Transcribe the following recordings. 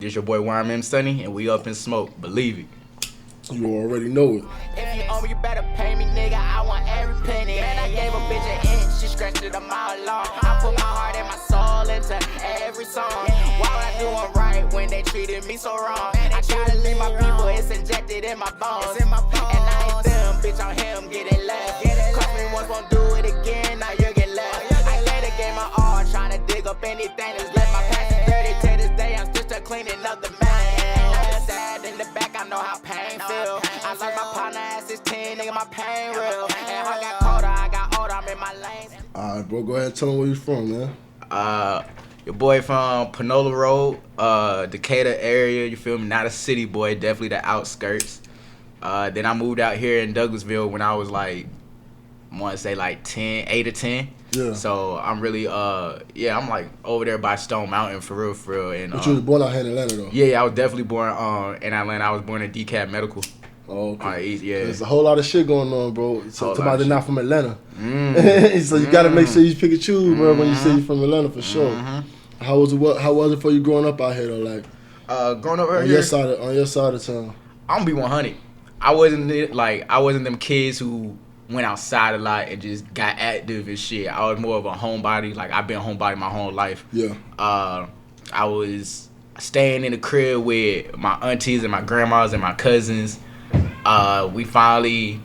This your boy YMM SUNY, and we up in smoke. Believe it. You already know it. If you owe me, you better pay me, nigga. I want every penny. Man, I gave a bitch an inch, she scratched it a mile long. I put my heart and my soul into every song. Why would I do them right when they treated me so wrong? I gotta leave my people, it's injected in my bones. And I ain't them, bitch, on him, get it left. Cost me once, won't do it again, now you get left. I play the game my all, trying to dig up anything that's left. My past is dirty to this day, I'm still cleaning up the man. Sad in the back, I know how pain feel. I lost my partner at 16, nigga, my pain real. And I got colder, I got older, I'm in my lane. Alright, bro, go ahead and tell them where you from, man. Your boy from Panola Road, Decatur area. You feel me? Not a city boy, definitely the outskirts. Then I moved out here in Douglasville when I was like, I want to say like 8 or 10. Yeah. So I'm really, I'm like over there by Stone Mountain for real. And But you was born out here in Atlanta, though. yeah, I was definitely born in Atlanta. I was born in DCAP Medical. Oh, okay. Yeah. There's a whole lot of shit going on, bro. So somebody they're not from Atlanta. Mm. So you gotta make sure you pick and choose, bro, when you say you're from Atlanta for sure. How was it for you growing up out here though? Like Growing up right on here, your side of town. I'm gonna be 100. I wasn't them kids who went outside a lot and just got active and shit. I was more of a homebody. Like I've been a homebody my whole life. Yeah. I was staying in the crib with my aunties and my grandmas and my cousins. We finally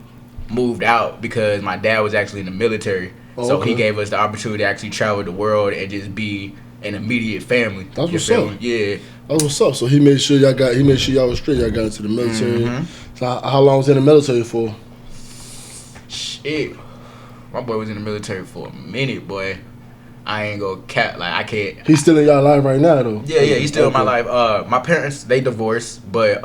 moved out because my dad was actually in the military. Oh, so okay. he gave us the opportunity to actually travel the world and just be an immediate family. That's You what's feel up. me? Yeah. That's what's up. So he made sure y'all was straight. Y'all got into the military. So how long was he in the military for? Shit. My boy was in the military for a minute, boy. I ain't gonna cap. Like, I can't. He's still in y'all life right now, though. Yeah, he's still in my life. My parents, they divorced, but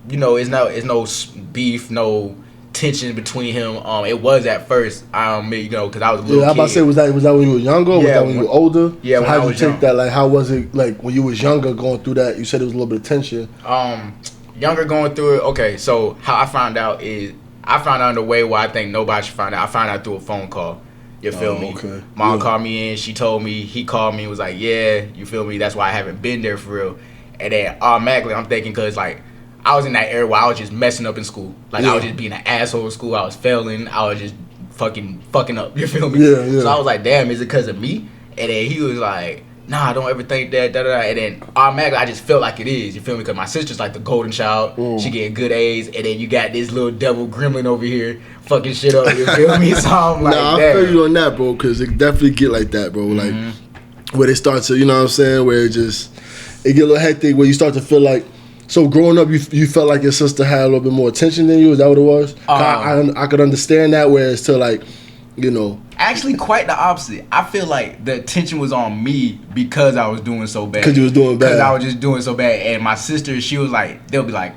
it's no beef, no tension between him. It was at first, because I was a little Yeah, I'm about to say, was that when you were younger? Or was Yeah, that when you were older? Yeah, so when how I did you was take young. that? Like, how was it like when you was younger going through that? You said it was a little bit of tension. Younger going through it. Okay, so how I found out is I found out in a way where I think nobody should find out. I found out through a phone call. You feel me? Okay. Mom Yeah. called me in. She told me. He called me and was like, yeah, you feel me? That's why I haven't been there for real. And then automatically I'm thinking because like I was in that era where I was just messing up in school. Like I was just being an asshole in school. I was failing. I was just fucking up. You feel me? Yeah. So I was like, damn, is it because of me? And then he was like, nah, don't ever think that, And then automatically, I just felt like it is. You feel me? Because my sister's like the golden child. She getting good A's. And then you got this little devil gremlin over here fucking shit up. You feel me? So I'm like, Nah, I damn. feel you on that, bro, because it definitely get like that, bro. Like, where they start to, you know what I'm saying, where it get a little hectic, where you start to feel like, so growing up, you felt like your sister had a little bit more attention than you? Is that what it was? I could understand that, where it's to like, Actually, quite the opposite. I feel like the attention was on me because I was doing so bad. Because you was doing bad. Because I was just doing so bad. And my sister, she was like, they'll be like,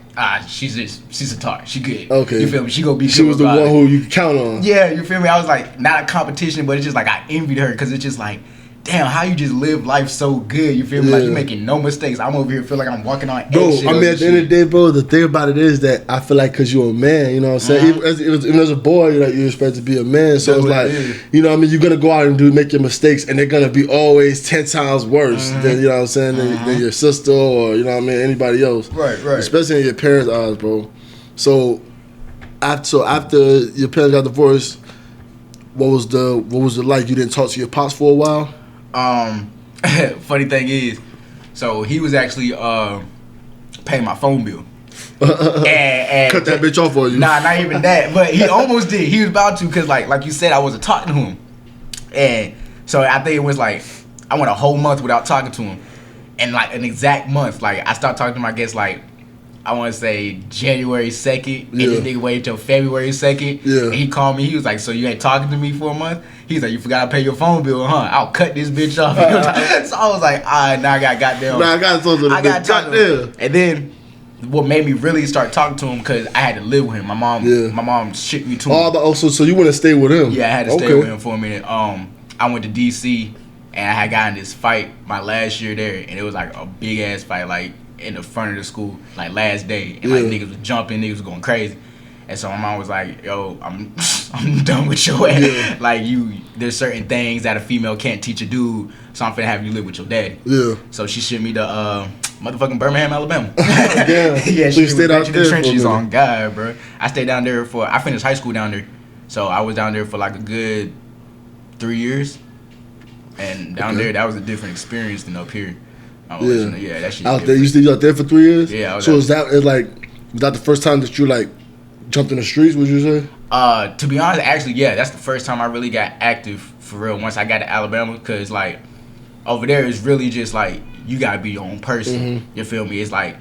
she's a tar. She good. Okay. You feel me? She gonna be good. She was the one who you could count on. Yeah, you feel me? I was like, not a competition, but it's just like I envied her because it's just like, damn, how you just live life so good. You feel me? Like you making no mistakes. I'm over here feel like I'm walking on Bro, eggshells. I mean, at the end of the day, bro, the thing about it is that I feel like because you're a man, you know what I'm saying? Even as a boy, like, you're expected to be a man. So it's like, you know what I mean? You're going to go out and make your mistakes, and they're going to be always 10 times worse than, you know what I'm saying, than your sister or, you know what I mean, anybody else. Right. Especially in your parents' eyes, bro. So after your parents got divorced, what was it like? You didn't talk to your pops for a while? Funny thing is, so he was actually paying my phone bill. and Cut that bitch off for you. Nah, not even that. But he almost did. He was about to because like you said, I wasn't talking to him. And so I think it was like I went a whole month without talking to him. And like an exact month, like I stopped talking to him, I guess like I want to say January 2nd, and this nigga waited till February 2nd, and he called me, he was like, so you ain't talking to me for a month? He's like, you forgot to pay your phone bill, huh? I'll cut this bitch off. So I was like, now I got goddamn. Nah, I got to talk to him. I got to talk to him. And then what made me really start talking to him, because I had to live with him. My mom shipped me to him. So you want to stay with him? Yeah, I had to stay with him for a minute. I went to D.C., and I had gotten this fight my last year there, and it was like a big ass fight, like in the front of the school, like last day, and like niggas was jumping, niggas was going crazy, and so my mom was like, "Yo, I'm done with your ass. Yeah. Like there's certain things that a female can't teach a dude, so I'm finna have you live with your daddy." Yeah. So she shipped me to Motherfucking Birmingham, Alabama. Yeah. Yeah, So you stayed out in there the for a trenches minute. on God, bro. I stayed down there I finished high school down there. So I was down there for like a good 3 years. And down there, that was a different experience than up here. Yeah, that shit. Out there, you stayed out there for 3 years? Yeah, I was so was that the first time that you like jumped in the streets, would you say? To be honest, actually, yeah, that's the first time I really got active for real once I got to Alabama. Cause like over there it's really just like you gotta be your own person. Mm-hmm. You feel me? It's like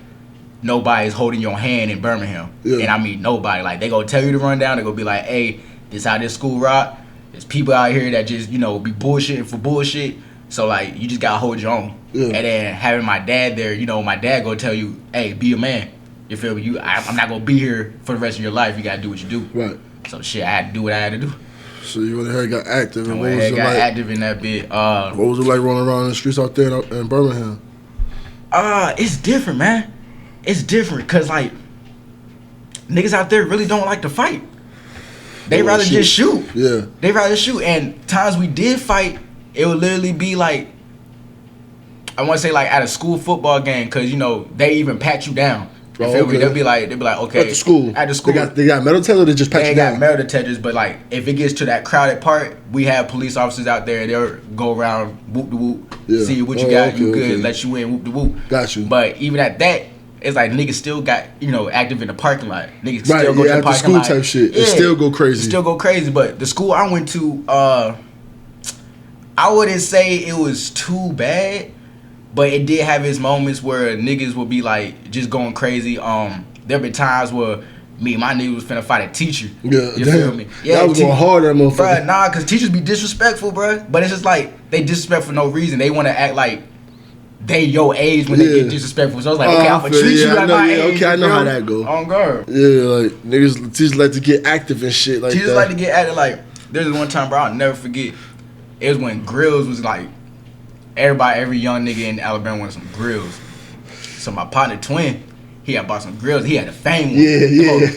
nobody's holding your hand in Birmingham. Yeah. And I mean nobody. Like they gonna tell you to run down, they gonna be like, hey, this how this school rock. There's people out here that just, be bullshitting for bullshit. So like you just gotta hold your own. Yeah. And then having my dad there, my dad gonna tell you, hey, be a man. You feel me? I'm not gonna be here for the rest of your life. You gotta do what you do. Right. So shit, I had to do what I had to do. So you went ahead and got active. And I went ahead and got active in that bit. What was it like rolling around in the streets out there in Birmingham? It's different, man. It's different because like niggas out there really don't like to fight. They rather just shoot. Yeah. They rather shoot. And times we did fight, it would literally be like, I want to say like at a school football game, because they even pat you down. You feel me? They'll be like, okay. At the school. They got metal detectors, or they just pat you down? They got metal detectors, but like if it gets to that crowded part, we have police officers out there. They'll go around whoop de whoop, see what you got, you good, let you in, whoop de whoop. Got you. But even at that, it's like niggas still got active in the parking lot. Niggas still go to the parking school lot. Type shit. It still go crazy. But the school I went to, I wouldn't say it was too bad, but it did have its moments where niggas would be like just going crazy. There been times where me and my niggas was finna fight a teacher. Yeah, you feel me? Yeah, that was going hard, that motherfucker. Bruh, nah, cause teachers be disrespectful, bruh. But it's just like they disrespect for no reason. They want to act like they your age when they get disrespectful. So I was like, okay, I'm gonna treat you like my age. Okay, I know how that go. On guard. Yeah, like teachers like to get active and shit like teachers that. Like to get active. Like there's one time, bro, I'll never forget. It was when grills was like every young nigga in Alabama wanted some grills. So my partner twin, he had bought some grills. He had the fame one. Yeah.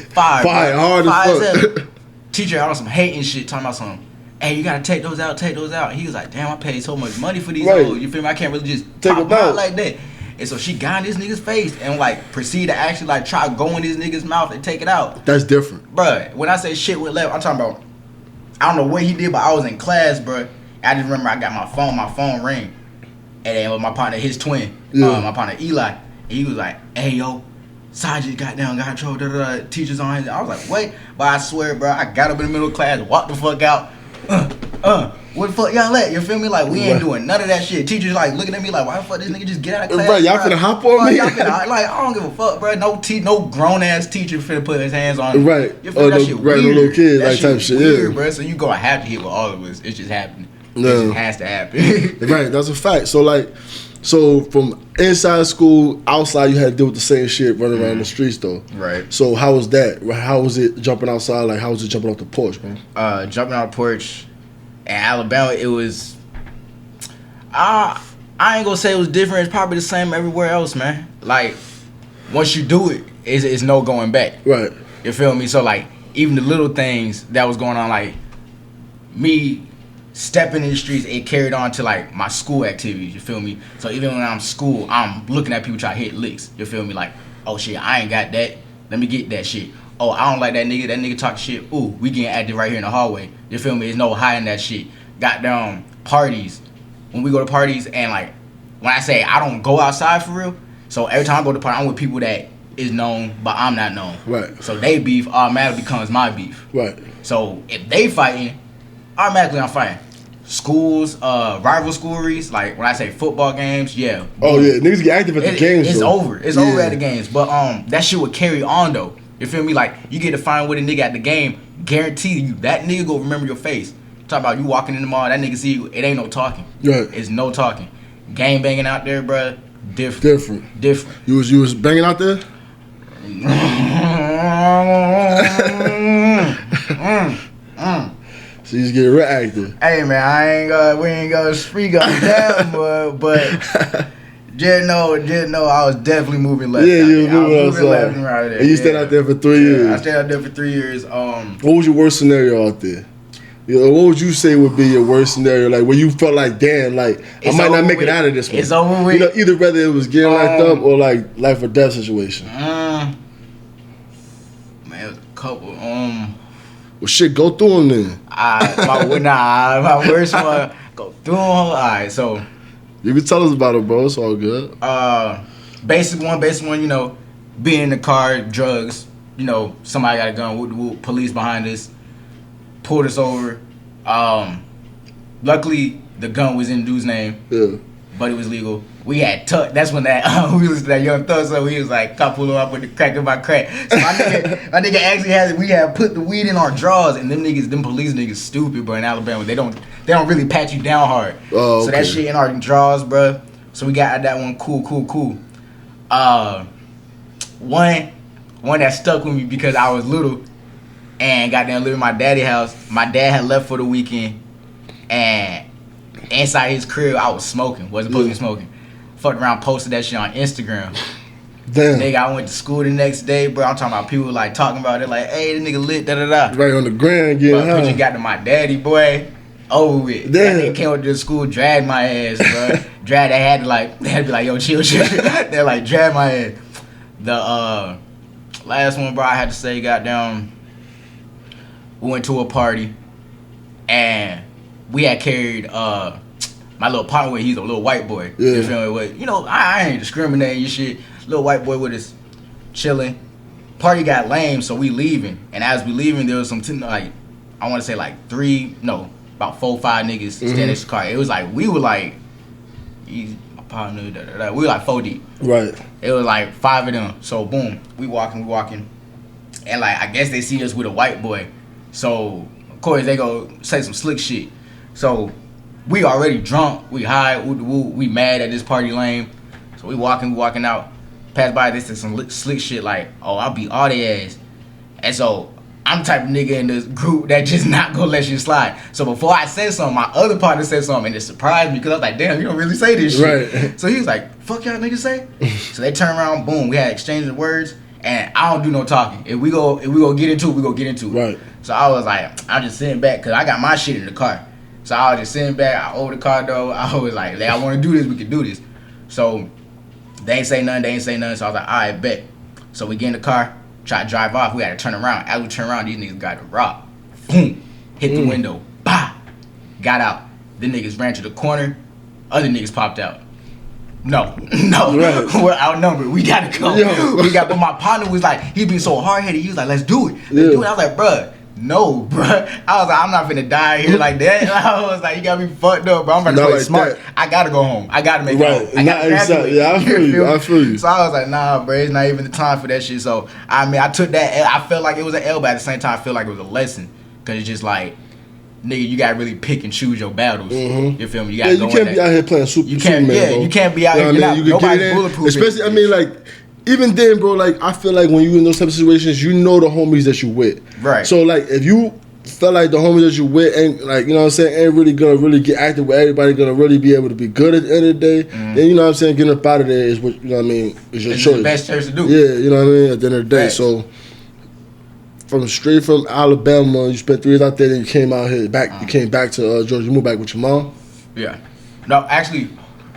Fire hard as fuck. Teacher had on some hating shit, talking about some. Hey, you gotta take those out. He was like, damn, I paid so much money for these hoes. You feel me? I can't really just take them out like that. And so she got in this nigga's face and like proceeded to actually like try to go in this nigga's mouth and take it out. That's different. Bruh, when I say shit went left, I'm talking about, I don't know what he did, but I was in class, bruh. I just remember I got my phone rang. And then with my partner, his twin, my partner Eli, and he was like, hey, yo, Sergeant got down, got in trouble, teachers on his. I was like, wait. But I swear, bro, I got up in the middle of class, walked the fuck out. What the fuck y'all at? You feel me? Like, we ain't doing none of that shit. Teachers like looking at me like, why the fuck this nigga just get out of class? Bro, y'all finna hop on me? Like, I don't give a fuck, bro. No grown ass teacher finna put his hands on me. Right. You feel that shit weird. No little kid, that like type shit. Weird, yeah, bro. So you gonna have to hit with all of us. It's just happening. No. It just has to happen. Right, that's a fact. So from inside school, outside you had to deal with the same shit running around the streets though. Right. So how was that? How was it jumping outside? Like how was it jumping off the porch, man? Jumping off the porch in Alabama, it was I ain't gonna say it was different. It's probably the same everywhere else, man. Like once you do it, it's no going back. Right. You feel me? So like even the little things that was going on, like me stepping in the streets, it carried on to like my school activities, you feel me? So even when I'm in school, I'm looking at people try to hit licks, you feel me? Like, oh shit, I ain't got that, let me get that shit. Oh, I don't like that nigga talking shit, ooh, we getting active right here in the hallway, you feel me? There's no hiding that shit. Goddamn parties, when we go to parties, and like, when I say I don't go outside for real, so every time I go to party, I'm with people that is known, but I'm not known. Right. So they beef automatically becomes my beef. Right. So if they fighting, automatically I'm fighting. Schools, rival schooleries, like when I say football games, yeah. Oh yeah, niggas get active at the games. It's though. over. It's over at the games. But that shit would carry on though. You feel me? Like you get to find with a nigga at the game, guarantee you that nigga go remember your face. Talk about you walking in the mall, that nigga see you, it ain't no talking. Right. It's no talking. Game banging out there, bruh. Different. You was banging out there? So you just get real active. Hey man, we ain't gonna speak on that, but just know I was definitely moving left. Yeah, you were moving outside. Left and right there. And you stayed out there for 3 years. I stayed out there for 3 years. What was your worst scenario out there? You know, what would you say would be your worst scenario? Like where you felt like, damn, like I might not make it out of this one. It's over with. You know, either whether it was getting locked up or like life or death situation. Man, it was a couple. Well, shit, go through them then. My worst one. Go through them. All right, so you can tell us about it, bro. It's all good. Basic one. You know, being in the car, drugs. You know, somebody got a gun. Whoop, whoop, police behind us. Pulled us over. Luckily, the gun was in dude's name. Yeah. But it was legal. We had tuck. That's when we was that young thug. So he was like, "Cop pull up with the crack in my crack." So my nigga actually we had put the weed in our drawers, and them police niggas stupid, bro. In Alabama, they don't really pat you down hard. Oh, okay. So that shit in our drawers, bro. So we got that one. Cool. One that stuck with me because I was little. And got down living in my daddy's house. My dad had left for the weekend, and inside his crib, I was smoking. Wasn't supposed to be smoking. Fucked around, posted that shit on Instagram. Damn. Nigga, I went to school the next day, bro. I'm talking about people like talking about it, like, hey, the nigga lit, da da da. Right on the ground, getting high. Picture got to my daddy, boy. Over with. Damn. That nigga came up to the school, dragged my ass, bro. They had to be like, yo, chill. They're like, drag my ass. The last one, bro, I had to say, goddamn. We went to a party, and we had carried my little partner with. He's a little white boy. Yeah. You feel me? With, you know, I ain't discriminating and shit. Little white boy with us, chilling. Party got lame, so we leaving. And as we leaving, there was some I want to say like about 4 or 5 niggas standing in the car. It was like we were like, my partner, we were like 4 deep. Right. It was like 5 of them. So boom, we walking, and like I guess they see us with a white boy. So, of course, they go say some slick shit. So, we already drunk. We high. We mad at this party lame. So, we walking out. Pass by, they said some slick shit like, oh, I'll beat all their ass. And so, I'm the type of nigga in this group that just not gonna let you slide. So, before I said something, my other partner said something, and it surprised me because I was like, damn, you don't really say this shit. Right. So, he was like, fuck y'all niggas say? So, they turn around, boom, we had exchanging words. And I don't do no talking. If we go get into it, we go get into it. Right. So I was like, I'm just sitting back because I got my shit in the car. So I was just sitting back. I opened the car door. I was like, I want to do this. We can do this. So they ain't say nothing. So I was like, all right, bet. So we get in the car, try to drive off. We had to turn around. As we turn around, these niggas got the rock. Boom. Hit the window. Bah. Got out. The niggas ran to the corner. Other niggas popped out. No, right. We're outnumbered. We gotta go. But my partner was like, he be so hard headed. He was like, let's do it. I was like, bruh, no, bruh. I was like, I'm not finna die here like that. I was like, you got me fucked up, bro. I'm gonna play like smart. That. I gotta go home. I gotta make it home. I gotta graduate. Yeah, I feel you. So I was like, nah, bro, it's not even the time for that shit. So I mean, I took that. I felt like it was an L, but at the same time, I feel like it was a lesson because it's just like, nigga, you gotta really pick and choose your battles. You feel me? You gotta go. You can't be out here playing Superman, bro. You can't be out here. Nobody's bulletproof. Especially, I mean, like, even then, bro, like, I feel like when you in those type of situations, you know the homies that you with. Right. So, like, if you felt like the homies that you with ain't, like, you know what I'm saying, ain't really gonna really get active with everybody, gonna really be able to be good at the end of the day, then, you know what I'm saying, getting up out of there is what, you know what I mean, is your choice. It's the best choice to do. Yeah, you know what I mean, at the end of the day. So, straight from Alabama, you spent 3 years out there, then you came out here back. You came back to Georgia. You moved back with your mom. Yeah. No, actually,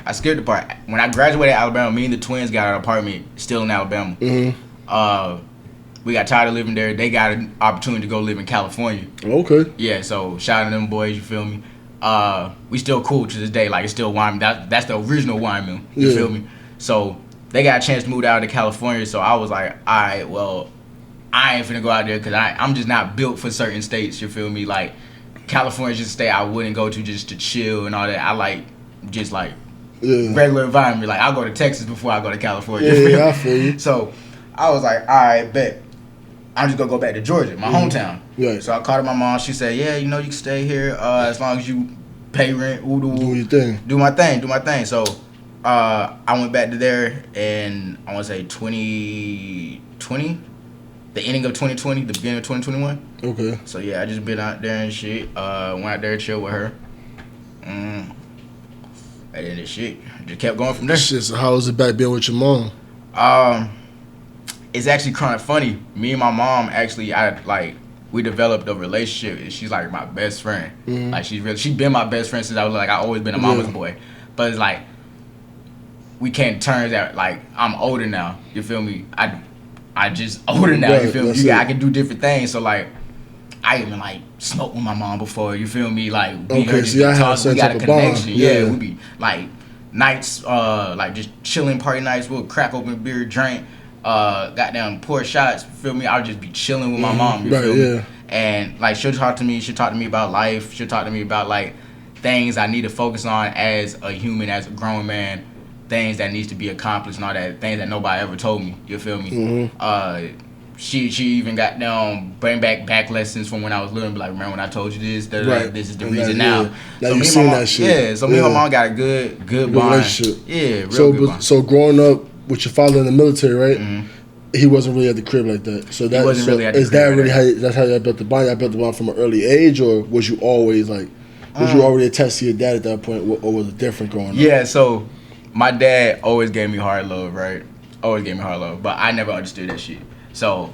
I skipped the part. When I graduated Alabama, me and the twins got an apartment still in Alabama. We got tired of living there. They got an opportunity to go live in California. Okay. Yeah. So shout out to them boys. You feel me? We still cool to this day. Like it's still YMM. That's the original YMM. You feel me? So they got a chance to move out to California. So I was like, all right, well, I ain't finna go out there because I'm just not built for certain states, you feel me? Like, California's just a state I wouldn't go to just to chill and all that. I like, just like, regular environment. Like, I'll go to Texas before I go to California. Yeah, I feel you. So, I was like, all right, bet. I'm just gonna go back to Georgia, my hometown. Right. So I called my mom. She said, yeah, you know, you can stay here as long as you pay rent. Do your thing. Do my thing. So, I went back to there and I want to say 2020. The ending of 2020, the beginning of 2021. Okay. So yeah, I just been out there and shit. Went out there, chill with her. And then this shit just kept going from there. Shit. So how was it back being with your mom? It's actually kind of funny. Me and my mom actually, we developed a relationship, and she's like my best friend. Like she been my best friend since I was like I always been a mama's boy. But it's like we came to terms that like I'm older now. You feel me? I just older now. You feel me? I can do different things. So like I even like smoked with my mom before. You feel me? Like we heard this talk. We got a connection. Yeah, we be like nights, like just chilling party nights. We'll crack open beer, drink. Goddamn pour shots, feel me? I'll just be chilling with my mom, you feel me? And like she'll talk to me about life, she'll talk to me about like things I need to focus on as a human, as a grown man, things that needs to be accomplished and all that, things that nobody ever told me, you feel me? She even got down, bring back lessons from when I was little and be like, remember when I told you this? This is the reason now. Now you seen that shit. Yeah, so me and my mom got a good bond. Relationship. Yeah, real good bond. So growing up with your father in the military, right? He wasn't really at the crib like that. So that really at the is crib that like really that's how you built the bond? You built the bond from an early age, or was you always like, was you already attached to your dad at that point, or was it different growing up? Yeah, so my dad always gave me hard love, right? Always gave me hard love, but I never understood that shit. So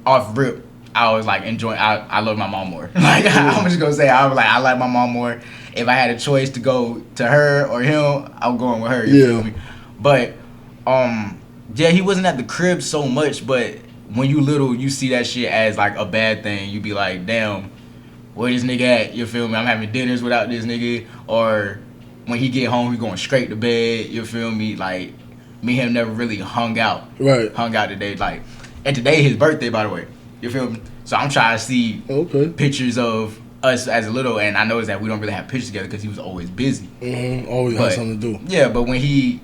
off rip, I was like enjoying. I love my mom more. Like I'm just gonna say, I was like I like my mom more. If I had a choice to go to her or him, I'm going with her. You feel me? But yeah, he wasn't at the crib so much, but when you little, you see that shit as like a bad thing. You be like, damn, where this nigga at? You feel me? I'm having dinners without this nigga. Or when he get home, he going straight to bed. You feel me? Like, me and him never really hung out. Right. Hung out today. Like, and today his birthday, by the way. You feel me? So I'm trying to see pictures of us as a little, and I noticed that we don't really have pictures together because he was always busy. Always had something to do. Yeah, but when he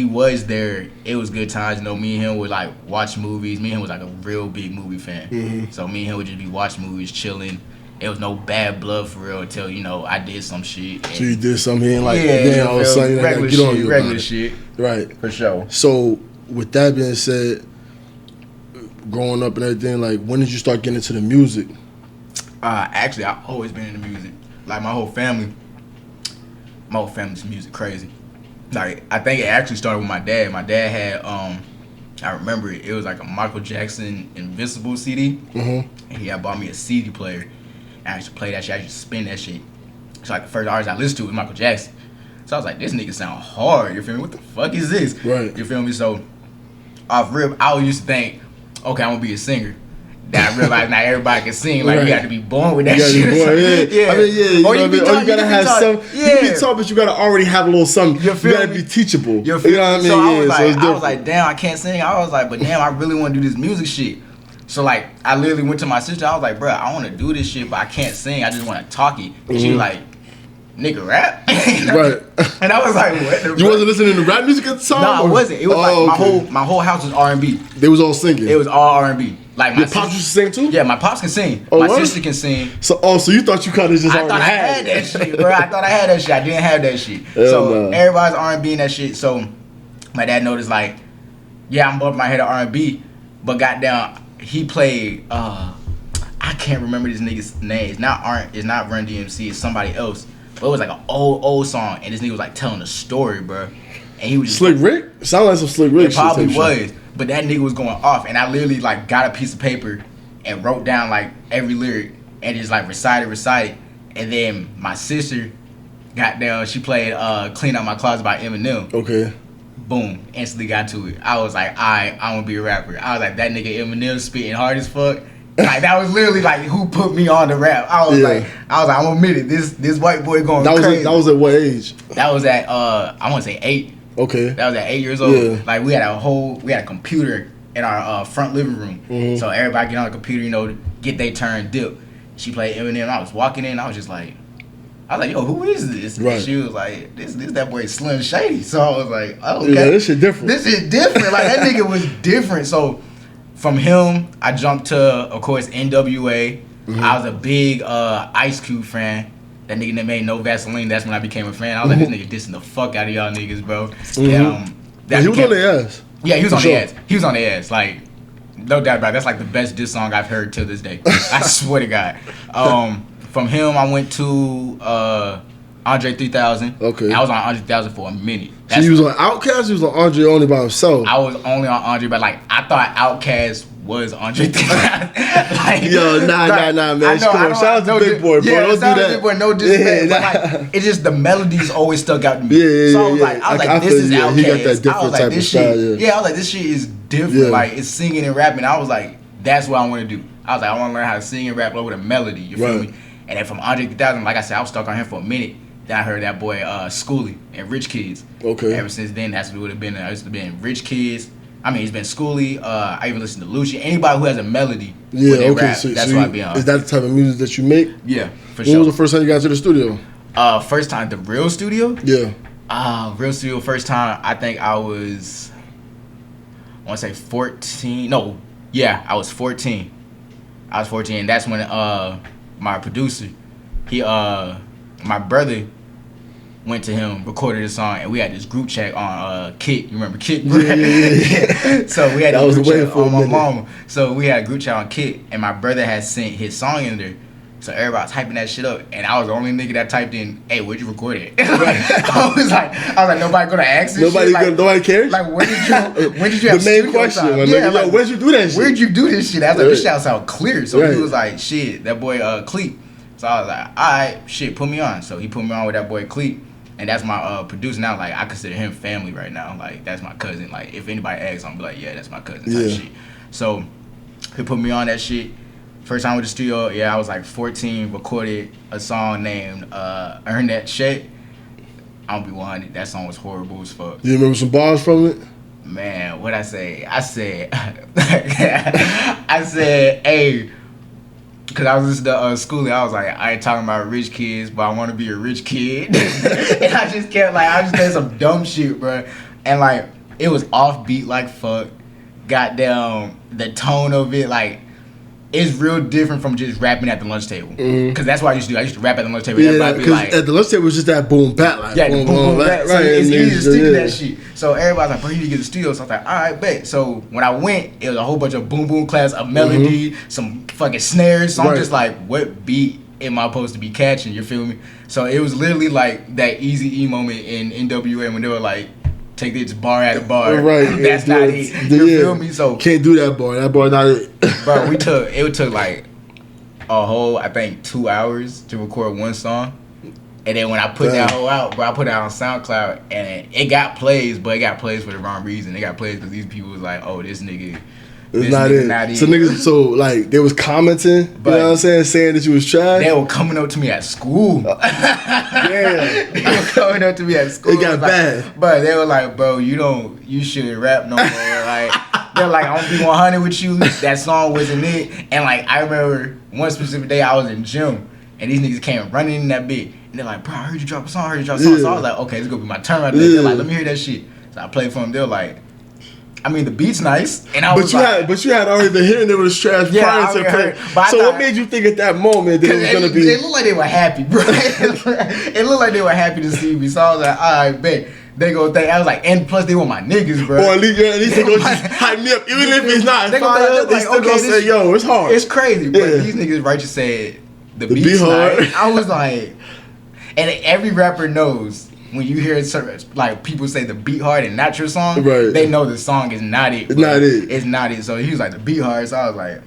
was there, it was good times. You know, me and him would like watch movies. Me and him was like a real big movie fan. So me and him would just be watching movies, chilling. It was no bad blood for real until, you know, I did some shit. So you did something and like, then all of a sudden you regular get on you regular shit. Right. For sure. So with that being said, growing up and everything, like when did you start getting into the music? Actually, I've always been into music. Like my whole family's music crazy. Like I think it actually started with my dad. My dad had I remember it was like a Michael Jackson Invincible CD, and he had bought me a CD player. And I used to play that shit. I used to spin that shit. So like the first artist I listened to was Michael Jackson. So I was like, this nigga sound hard. You feel me? What the fuck is this? Right. You feel me? So off rip, I always used to think, okay, I'm gonna be a singer. Then I realized not everybody can sing. Like, you got to be born with that shit. Yeah. I mean, you know what I mean? Or you got to have some. You can be taught, but you got to already have a little something. You got to be teachable. You know what I mean? So I was like, damn, I can't sing. I was like, but damn, I really want to do this music shit. So, like, I literally went to my sister. I was like, bro, I want to do this shit, but I can't sing. I just want to talk it. And she was like, nigga, rap? Right. And I was like, what the fuck? You wasn't listening to rap music at the time? No, I wasn't. It was like my whole house was R&B. They was all singing? It was all R&B. Like your pops used to sing too? Yeah, my pops can sing. Oh, my sister can sing. So you thought you kind of just already had that shit, bro. I thought I had that shit. I didn't have that shit. Everybody's R&B and that shit. So my dad noticed like, yeah, I'm bumping my head at R&B, but goddamn, he played. I can't remember this nigga's name. It's not Run DMC. It's somebody else. But it was like an old song, and this nigga was like telling a story, bro. And he was just Slick Rick. Sound like some Slick Rick. It probably was. But that nigga was going off, and I literally like got a piece of paper and wrote down like every lyric and just like recited. And then my sister got down. She played "Clean Out My Closet" by Eminem. Okay. Boom! Instantly got to it. I was like, I want to be a rapper. I was like, that nigga Eminem spitting hard as fuck. Like that was literally like who put me on the rap. I was like, I'm gonna admit it. This white boy going crazy. That was at what age? That was at I want to say 8. Okay. That was at 8 years old. Yeah. Like we had a computer in our front living room. So everybody get on the computer, you know, get their turn, dip. She played Eminem. I was walking in, I was like, yo, who is this? Right. And she was like, this that boy Slim Shady. So I was like, oh, okay. Yeah, this shit different. Like that nigga was different. So from him, I jumped to, of course, NWA. I was a big Ice Cube fan. That nigga that made No Vaseline, that's when I became a fan. I was like, this nigga dissing the fuck out of y'all niggas, bro. Yeah, he was on their ass. Yeah, he was on their ass. He was on their ass. Like, no doubt about it. That's like the best diss song I've heard till this day. I swear to God. From him, I went to Andre 3000. Okay. I was on Andre 3000 for a minute. So you was on Outkast, you was on Andre only by himself? I was only on Andre, but like, I thought Outkast was Andre 3000. Like, yo, nah, man. I know, Come on, shout out to Big Boy, bro. Yeah, Don't do shout out to that. Big Boy, no disrespect. Yeah, but like, it's just the melodies always stuck out to me. Yeah, so I was like, this is Outkast. He got that different type of style. Yeah, I was like, this shit is different. Yeah. Like, it's singing and rapping. I was like, that's what I want to do. I was like, I want to learn how to sing and rap with a melody. You feel me? And then from Andre 3000, like I said, I was stuck on him for a minute. Then I heard that boy Schoolie and Rich Kids. Okay. Ever since then, that's what it would have been. I used to be in Rich Kids. I mean, it's been Schoolie. I even listen to Lucci. Anybody who has a melody. Yeah, when they okay. rap, So that's what I be on. Is that the type of music that you make? Yeah, for When sure. was the first time you got to the studio? First time, the real studio? Yeah. Real studio, first time, I think I was, I want to say 14. No, yeah, I was 14. I was 14, and that's when my producer, my brother went to him, recorded a song, and we had this group chat on Kit. You remember Kit? Yeah. So we had that a was group way chat for on a my minute. mama. So we had a group chat on Kit, and my brother had sent his song in there. So everybody was typing that shit up, and I was the only nigga that typed in, "Hey, where'd you record it?" I was like, nobody gonna ask this Nobody, shit. Like, nobody cares. like, when did you have the main studio question? time? Like, Yeah, yo, like, where'd you do that shit? where'd you do this shit? I was like, Right. this shit sound clear. So Right. he was like, shit, that boy Cleep. So I was like, all right, shit, put me on. So he put me on with that boy Cleep. And that's my producer now. Like, I consider him family right now. Like, that's my cousin. Like, if anybody asks, I'm be like, yeah, that's my cousin type Yeah. shit. So he put me on that shit. First time with the studio, yeah, I was like 14, recorded a song named Earn That Check. I'm gonna be 100. That song was horrible as fuck. Do you remember some bars from it? Man, what'd I say? I said, hey, because I was listening to Schoolie, I was like, I ain't talking about rich kids, but I want to be a rich kid. And I just kept, like, I just did some dumb shit, bro. And, like, it was offbeat like fuck. Goddamn, the tone of it, like, it's real different from just rapping at the lunch table. Because that's what I used to do. I used to rap at the lunch table. Yeah, Everybody be because like, at the lunch table was just that boom bat, like yeah, boom boom, bat, so it's and easy to stick to yeah. that shit. So everybody's like, bro, you need to get the studio. So I was like, all right, bet. So when I went, it was a whole bunch of boom boom claps, a melody, some fucking snares. So I'm just like, what beat am I supposed to be catching? You feel me? So it was literally like that Easy E moment in NWA when they were like, take this bar at a bar. Right. That's not it. You feel me? So can't do that bar. That bar not it. bro, it took like a whole, I think, 2 hours to record one song. And then when I put that whole out, bro, I put it out on SoundCloud, and it got plays, but it got plays for the wrong reason. It got plays because these people was like, oh, this nigga, It's not it. So niggas, so like they was commenting, But you know what I'm saying that you was trash. They were coming up to me at school. Yeah, They were coming up to me at school. it got like, bad. But they were like, bro, you shouldn't rap no more. Like, they're like, I'm gonna be 100 with you. That song wasn't it. And like, I remember one specific day I was in gym, and these niggas came running in that bit. And they're like, bro, I heard you drop a song, So I was like, okay, it's gonna be my turn right there. They're like, let me hear that shit. So I played for them. They're like, I mean, the beat's nice. And I was like, but you had already been hearing it was trash prior to play. So what made you think at that moment that it was gonna be? It looked like they were happy, bro. It looked like they were happy to see me. So I was like, all right, bet. They go think I was like, and plus they were my niggas, bro. Or at least they go just hype me up, even if it's not fire. They still gonna say, yo, it's hard. It's crazy, but Yeah. these niggas righteous said the beat beat's hard. nice. I was like, and every rapper knows when you hear certain, like people say the beat hard and not your song, Right. they know the song is not it. It's bro. not it. It's not it. So he was like the beat hard. So I was like,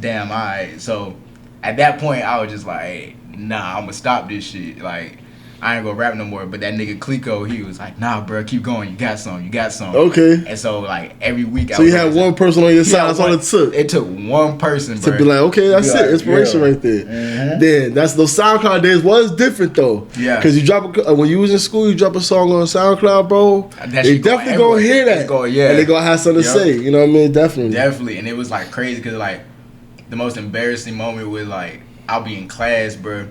damn, alright. So at that point, I was just like, nah, I'm gonna stop this shit. Like, I ain't gonna rap no more. But that nigga Clico, he was like, nah, bro, keep going. You got some. Okay. And so like every week, So you had one person on your side. That's all it took. It took one person, bro. To be like, okay, that's Be it. like, Inspiration yeah. right there. Then that's those SoundCloud days was different though. Yeah. Because you drop when you was in school, you drop a song on SoundCloud, bro. That They shit going definitely gonna hear everywhere. that. It's going, yeah. And they gonna have something to Yup. say. You know what I mean? Definitely. Definitely. And it was like crazy because like the most embarrassing moment was like I'll be in class, bro,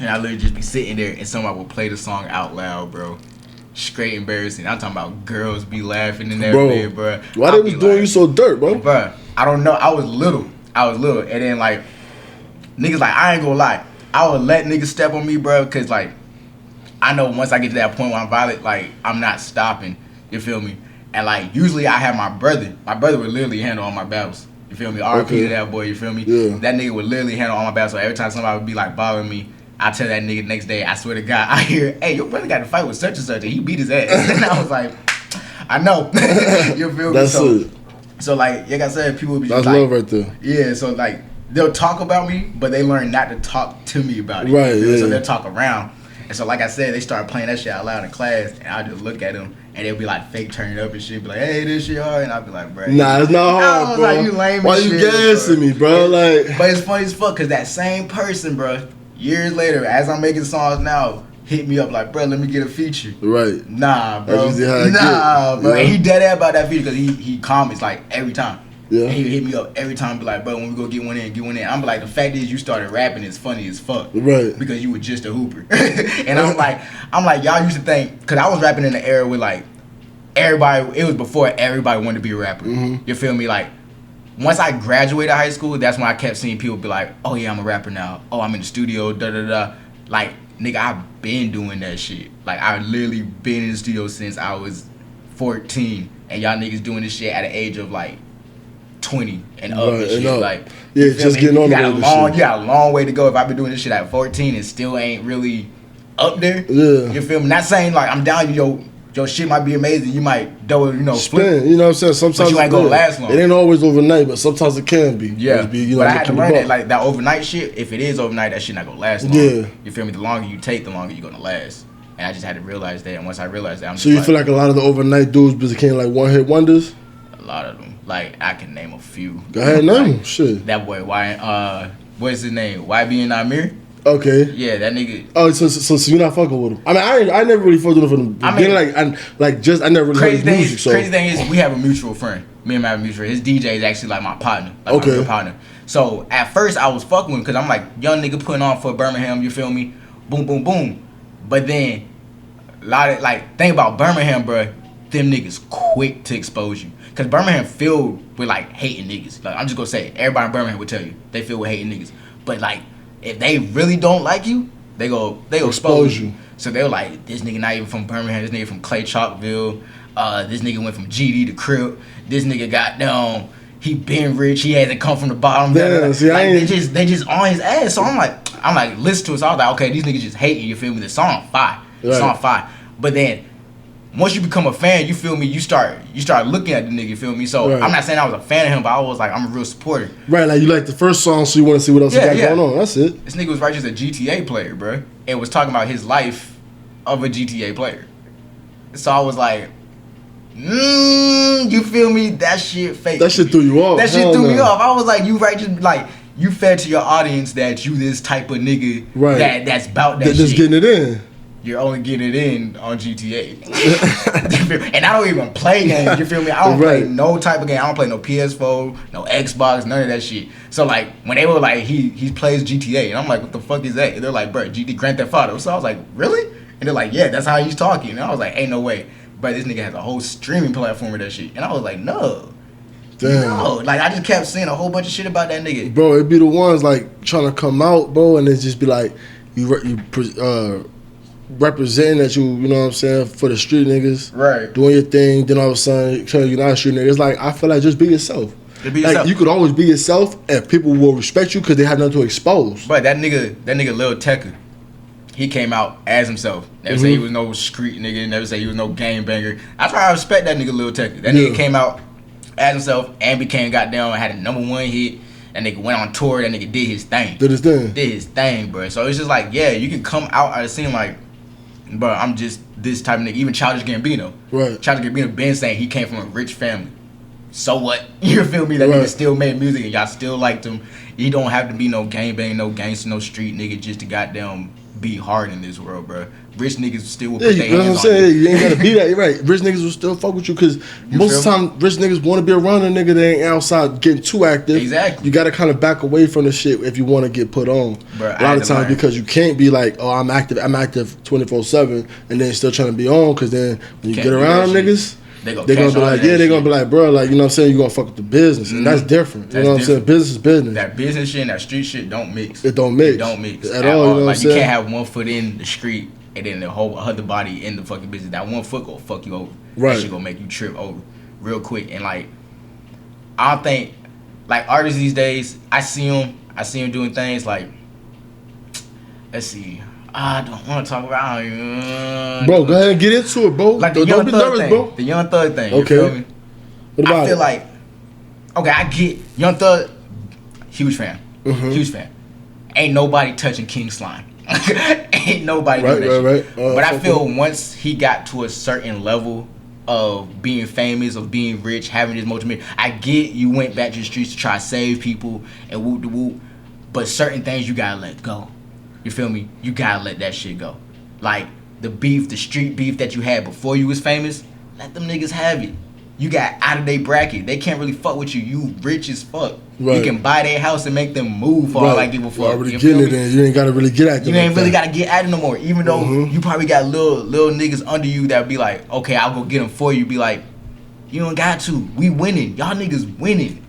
and I literally just be sitting there and somebody will play the song out loud, bro. Straight embarrassing. I'm talking about girls be laughing and everything, bro. Why they was doing you so dirt, bro? Bro, I don't know. I was little. And then like niggas like I ain't gonna lie. I would let niggas step on me, bro, because like I know once I get to that point where I'm violent, like I'm not stopping. You feel me? And like usually I have my brother. My brother would literally handle all my battles. You feel me? RP to that boy. You feel me? Yeah. That nigga would literally handle all my battles. So every time somebody would be like bothering me, I tell that nigga the next day, I swear to God, I hear, hey, your brother got to fight with such and such, and he beat his ass. And I was like, I know. You feel me? That's So it. So like I said, people would be that's like, love right there. Yeah, so like they'll talk about me, but they learn not to talk to me about it. Right, yeah. So they'll talk around. And so like I said, they started playing that shit out loud in class, and I just look at them, and they'll be like fake turning up and shit, be like, hey, this shit hard, and I'll be like, bro. Nah, it's not hard, bro. Like, you lame Why as you shit, gassing me, bro? Like, but it's funny as fuck, cause that same person, bro, years later, as I'm making songs now, hit me up like, bro, let me get a feature. right. Nah, bro. That's usually how I Nah, bro. Yeah. And he dead ass about that feature, cause he comments like every time. Yeah. And he hit me up every time, be like, bro, when we go get one in. I'm like, the fact is you started rapping is funny as fuck. Right. Because you were just a hooper. And I'm like, y'all used to think, cause I was rapping in the era with like everybody, it was before everybody wanted to be a rapper. Mm-hmm. You feel me? Like, once I graduated high school, that's when I kept seeing people be like, oh yeah, I'm a rapper now. Oh, I'm in the studio, da-da-da. Like, nigga, I've been doing that shit. Like, I've literally been in the studio since I was 14. And y'all niggas doing this shit at an age of like 20 and up and shit. Like, yeah, you feel just me? getting on You the got a road and long, shit. you got a long way to go. If I've been doing this shit at 14 and still ain't really up there. Yeah. You feel me? Not saying like I'm down, your shit might be amazing. You might double, flip. Spin, you know what I'm saying? Sometimes But you ain't gonna last long. It ain't always overnight, but sometimes it can be. Yeah, Be, but I had to learn that, like, that overnight shit, if it is overnight, that shit not gonna last long. Yeah. You feel me? The longer you take, the longer you're gonna last. And I just had to realize that, and once I realized that, I'm just So you feel like a lot of the overnight dudes became like one-hit wonders? a lot of them. Like, I can name a few. Go ahead, like, name them. Shit. That boy, what's his name? YB and Amir? Okay. Yeah, that nigga. Oh, so you're not fucking with him? I mean, I never really fucked with him from the beginning. I never really heard his music. So Crazy thing is, we have a mutual friend. Me and my mutual friend. His DJ is actually like my partner. Like Okay. my real partner. So at first I was fucking with him because I'm like, young nigga putting on for Birmingham, you feel me? Boom, boom, boom. But then, thing about Birmingham, bruh, them niggas quick to expose you. Because Birmingham filled with like hating niggas. Like, I'm just gonna say it. Everybody in Birmingham would tell you. They filled with hating niggas. But like, if they really don't like you, they go expose you. So they were like, this nigga not even from Birmingham, this nigga from Clay Chalkville, this nigga went from GD to Crip, this nigga got down, he been rich, he hasn't come from the bottom. Damn, see, like, they just on his ass. So I'm like, listen to it. So I was like, okay, these niggas just hating, you feel me? The song fire. The song fire. But then once you become a fan, you feel me, you start looking at the nigga, you feel me? So I'm not saying I was a fan of him, but I was like, I'm a real supporter. Right, like you like the first song, so you want to see what else he got going on. That's it. This nigga was just a GTA player, bro, and was talking about his life of a GTA player. So I was like, you feel me? That shit fake. That shit threw you off. That shit threw me off. I was like, you fed to your audience that you this type of nigga that's about that shit. Just getting it in. You're only getting it in on GTA. And I don't even play games, you feel me? I don't play no type of game. I don't play no PS4, no Xbox, none of that shit. So like, when they were like, he plays GTA, and I'm like, what the fuck is that? And they're like, bro, Grand Theft Auto. So I was like, really? And they're like, yeah, that's how he's talking. And I was like, ain't no way. But this nigga has a whole streaming platform with that shit. And I was like, no. Damn. No. Like, I just kept seeing a whole bunch of shit about that nigga. Bro, it'd be the ones like trying to come out, bro, and it just be like, representing that you know what I'm saying, for the street niggas. Right. Doing your thing, then all of a sudden tell you not a street nigga. It's like, I feel like just be yourself. Like, you could always be yourself and people will respect you because they have nothing to expose. But that nigga Lil Tecca, he came out as himself. Never say he was no street nigga, never say he was no gang banger. That's why I respect that nigga Lil Tecca. That nigga came out as himself and became goddamn, had a #1 hit. That nigga went on tour, that nigga did his thing. Did his thing, bro. So it's just like, yeah, you can come out of the scene like, bro, I'm just this type of nigga. Even Childish Gambino. Right. Childish Gambino been saying he came from a rich family. So what? You feel me? That nigga still made music and y'all still liked him. He don't have to be no gangbang, no gangster, no street nigga just to goddamn be hard in this world, bro. Rich niggas still will put their hands on you. You ain't gotta be that. You're right. Rich niggas will still fuck with you because most of the time, rich niggas want to be around a nigga that ain't outside getting too active. Exactly. You gotta kind of back away from the shit if you want to get put on. Bro, a lot of times because you can't be like, oh, I'm active 24/7, and then still trying to be on because then when you get around niggas. They're gonna be like, they're gonna be like, bro, like, you know what I'm saying, you gonna fuck with the business. And that's different. You know what I'm saying? Business is business. That business shit and that street shit don't mix. It don't mix. At all. You know like, you can't have one foot in the street and then the whole other body in the fucking business. That one foot gonna fuck you over. Right. That shit gonna make you trip over real quick. And like, I don't think, like, artists these days, I see them doing things like, let's see. I don't want to talk about bro, go ahead and get into it, bro. Like don't be nervous, thing, bro. The Young Thug thing. Okay. You feel me? What about I feel like okay, I get Young Thug, huge fan, huge fan. Ain't nobody touching King Slime. Ain't nobody doing that shit. But I feel once he got to a certain level of being famous, of being rich, having this multi-million, I get you went back to the streets to try to save people and whoop de whoop, but certain things you gotta let go. You feel me? You gotta let that shit go. Like the beef, the street beef that you had before you was famous, let them niggas have it. You got out of their bracket. They can't really fuck with you. You rich as fuck. Right. You can buy their house and make them move for all I give a fuck. You already getting it in. You ain't gotta really get at them. You ain't really gotta get at it no more. Even though you probably got little niggas under you that be like, okay, I'll go get them for you. Be like, you don't got to. We winning. Y'all niggas winning.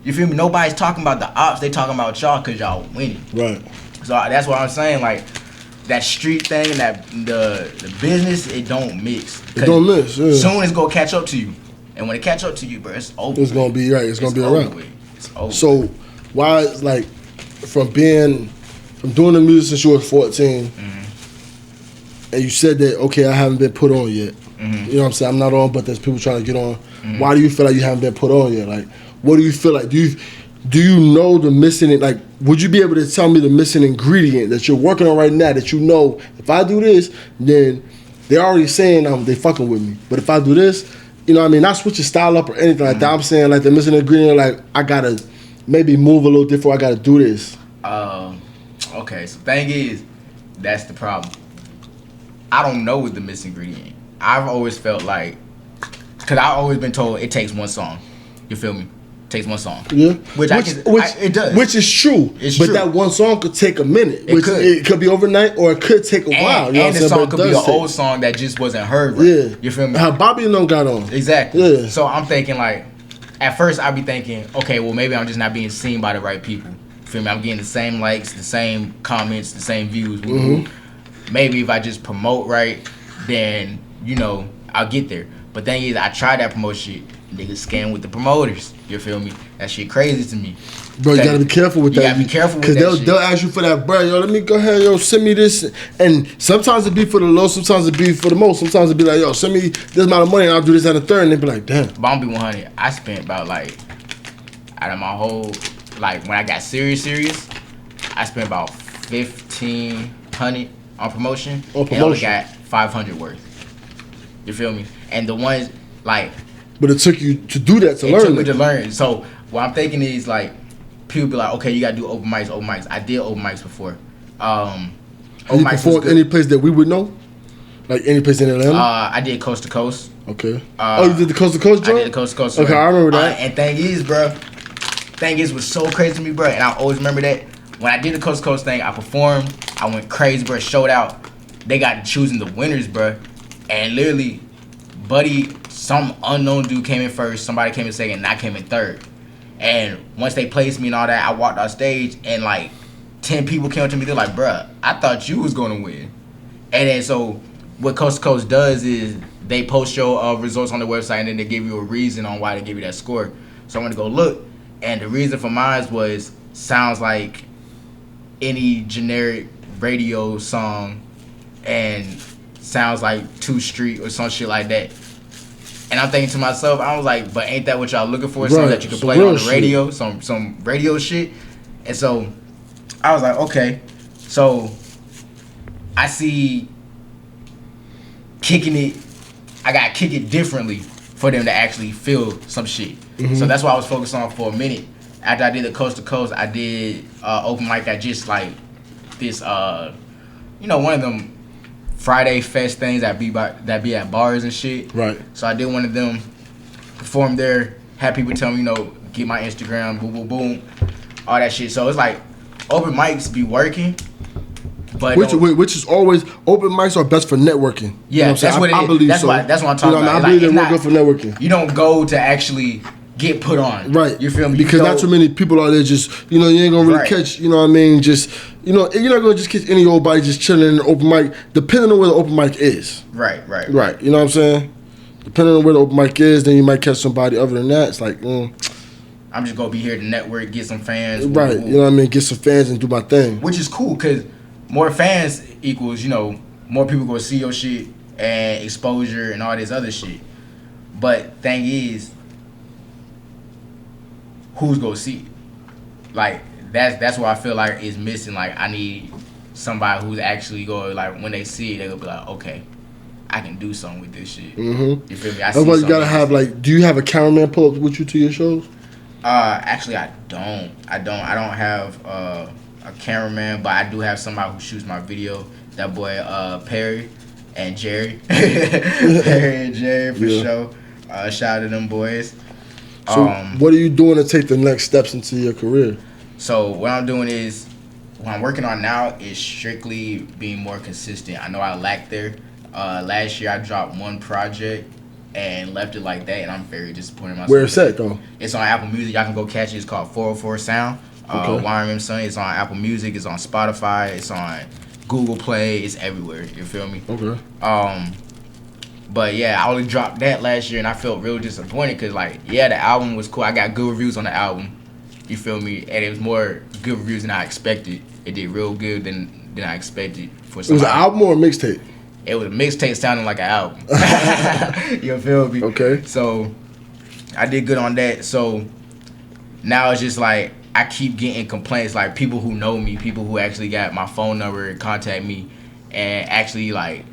You feel me? Nobody's talking about the ops. They talking about y'all because y'all winning. Right. So that's what I'm saying. Like that street thing and that the business, it don't mix. It don't mix. Yeah. Soon it's gonna catch up to you. And when it catch up to you, bro, it's over. It's gonna be right. It's gonna be around. It's over. So, why, like, from doing the music since you were 14, and you said that, okay, I haven't been put on yet. You know what I'm saying? I'm not on, but there's people trying to get on. Why do you feel like you haven't been put on yet? Like, what do you feel like? Do you know the missing? Like, would you be able to tell me the missing ingredient that you're working on right now? That you know, if I do this, then they're already saying they fucking with me. But if I do this, you know what I mean? Not switch your style up or anything like that. I'm saying like the missing ingredient, like I gotta maybe move a little different. I gotta do this. Okay, so thing is, that's the problem. I don't know what the missing ingredient. I've always felt like, cause I've always been told it takes one song. You feel me? It takes one song. Yeah. It does. Which is true. It's but true. That one song could take a minute. It could be overnight or it could take a while. You know and the song could be an old song that just wasn't heard right. Yeah. You feel me? How Bobby and them got on. Exactly. Yeah. So I'm thinking like, at first I'd be thinking, okay, well maybe I'm just not being seen by the right people. You feel me? I'm getting the same likes, the same comments, the same views. Maybe if I just promote right, then, you know, I'll get there. But thing is, I tried that promotion shit. Niggas scam with the promoters. You feel me? That shit crazy to me. Bro, you gotta be careful with that. You gotta be careful with that. Because they'll ask you for that, bro. Yo, let me go ahead, yo, send me this. And sometimes it be for the low, sometimes it be for the most. Sometimes it be like, yo, send me this amount of money and I'll do this at a third. And they be like, damn. But I'm be 100. I spent about like, out of my whole, like when I got serious, I spent about 1,500 on promotion. And only got 500 worth. You feel me? And the ones, like, but it took you to do that to learn. It took me to learn. So what I'm thinking is like, people be like, okay, you gotta do open mics. I did open mics before. Have you performed any place that we would know? Like any place in Atlanta? I did Coast to Coast. Okay. You did the Coast to Coast joint? I did the Coast to Coast. Okay, I remember that. And thing is, was so crazy to me, bro. And I always remember that when I did the Coast to Coast thing, I performed. I went crazy, bro. Showed out. They got choosing the winners, bro. And literally, buddy, some unknown dude came in first, somebody came in second, and I came in third. And once they placed me and all that, I walked off stage, and like 10 people came up to me. They're like, bruh, I thought you was gonna win. And then so what Coast to Coast does is they post your results on their website, and then they give you a reason on why they give you that score. So I went to go look, and the reason for mine was sounds like any generic radio song and sounds like 2 Street or some shit like that. And I'm thinking to myself, I was like, but ain't that what y'all looking for? Something that you can play on the radio, some radio shit. And so I was like, okay. So I see kicking it, I gotta kick it differently for them to actually feel some shit. So that's what I was focused on for a minute. After I did the Coast to Coast, I did open mic at just like this, you know, one of them Friday fest things that be at bars and shit. Right. So I did one of them, performed there, had people tell me, you know, get my Instagram, boom, boom, boom, all that shit. So it's like open mics be working, but which is always open mics are best for networking. Yeah, you know that's what it is. I believe that's what I'm talking about. I believe they're real good for networking. You don't go to actually get put on. Right. You feel me? Because not too many people out there just, you know, you ain't gonna really catch, you know what I mean, just, you know, you're not gonna just catch any old body just chilling in an open mic, depending on where the open mic is. Right. You know what I'm saying? Depending on where the open mic is, then you might catch somebody. Other than that, it's like, I'm just gonna be here to network, get some fans. Right. You know what I mean? Get some fans and do my thing. Which is cool, because more fans equals, you know, more people gonna see your shit and exposure and all this other shit. But thing is, who's gonna see it? Like that's what I feel like is missing. Like I need somebody who's actually going, like, when they see it, they're gonna be like, okay, I can do something with this shit. Mm-hmm. You feel me? That's why you gotta have, like, do you have a cameraman pull up with you to your shows? Actually, I don't. I don't have a cameraman, but I do have somebody who shoots my video. That boy Perry and Jerry. Perry and Jerry for sure. Shout out to them boys. So what are you doing to take the next steps into your career? So what I'm doing is, what I'm working on now is strictly being more consistent. I know I lacked there. Last year I dropped one project and left it like that, and I'm very disappointed in myself. Where it's at though? It's on Apple Music. Y'all can go catch it. It's called 404 Sound. YMM SUNY. It's on Apple Music. It's on Spotify. It's on Google Play. It's everywhere. You feel me? Okay. But yeah, I only dropped that last year, and I felt real disappointed because, like, yeah, the album was cool. I got good reviews on the album. You feel me? And it was more good reviews than I expected. It did real good than I expected for somebody. It was an album or a mixtape? It was a mixtape sounding like an album. You feel me? Okay. So I did good on that. So now it's just like I keep getting complaints, like people who know me, people who actually got my phone number and contact me and actually like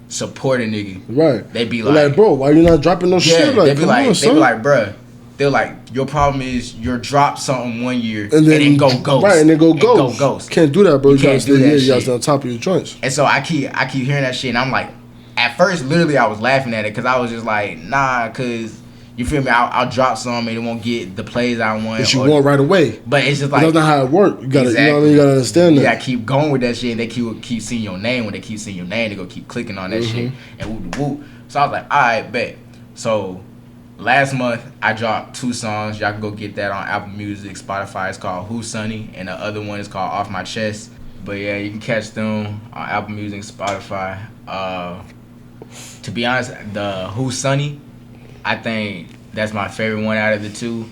support a nigga. Right. They be They're like, bro, why you not dropping no shit? Like, they be like, bruh. They're like, your problem is you're drop something one year and then go ghost. Right, and then go ghost. Can't do that, bro. You gotta stay here. You gotta stay on top of your joints. And so I keep hearing that shit, and I'm like, at first, literally, I was laughing at it because I was just like, nah, because you feel me? I'll drop some and it won't get the plays I want. That you want right away. But it's just like, that's not how it works. You gotta, exactly. You know what I mean? You gotta understand that. You gotta keep going with that shit, and they keep seeing your name. When they keep seeing your name, they go keep clicking on that shit and whoop. So I was like, all right, bet. So last month, I dropped 2 songs. Y'all can go get that on Apple Music, Spotify. It's called Who's Sunny, and the other one is called Off My Chest. But yeah, you can catch them on Apple Music, Spotify. To be honest, the Who's Sunny, I think that's my favorite one out of the 2.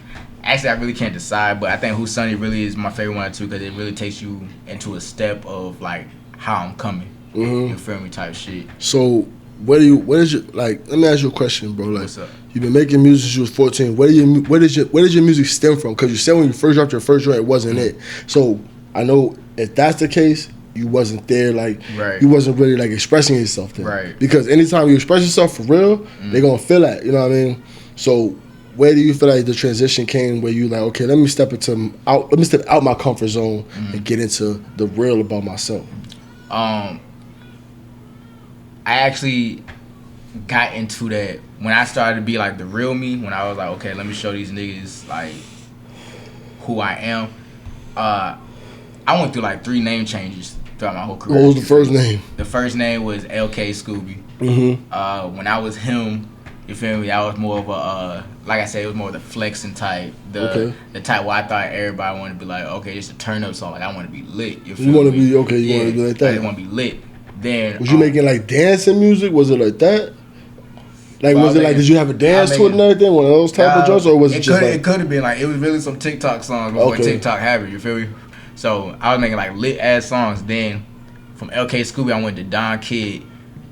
Actually, I really can't decide, but I think Who's Sunny really is my favorite one too because it really takes you into a step of like how I'm coming. You feel me? Type shit. So what is your, like, let me ask you a question, bro. Like, what's up? You've been making music since you was 14. Where did your music stem from? Because you said when you first dropped your first joint, it wasn't it. So I know if that's the case, you wasn't there, like, you wasn't really like expressing yourself there. Right. Because anytime you express yourself for real, they gonna feel that. You know what I mean? So where do you feel like the transition came where you like, okay, let me step out my comfort zone and get into the real about myself? I actually got into that when I started to be like the real me, when I was like, okay, let me show these niggas like who I am. I went through like 3 name changes throughout my whole career. What was the first name? The first name was LK Scooby. When I was him, you feel me, I was more of a, like I said, it was more of the flexing type. The type where I thought everybody wanted to be like, okay, it's a turn up song. Like, I want to be lit. You want to be, okay, you want to be like that. I want to be lit. Then was you making like dancing music? Was it like that? Like, was it like, did you have a dance to it and everything? One of those type of jokes? Or was it just like? It could have been like, it was really some TikTok songs before TikTok happened, you feel me? So I was making like lit ass songs. Then from LK Scooby, I went to Don Kid.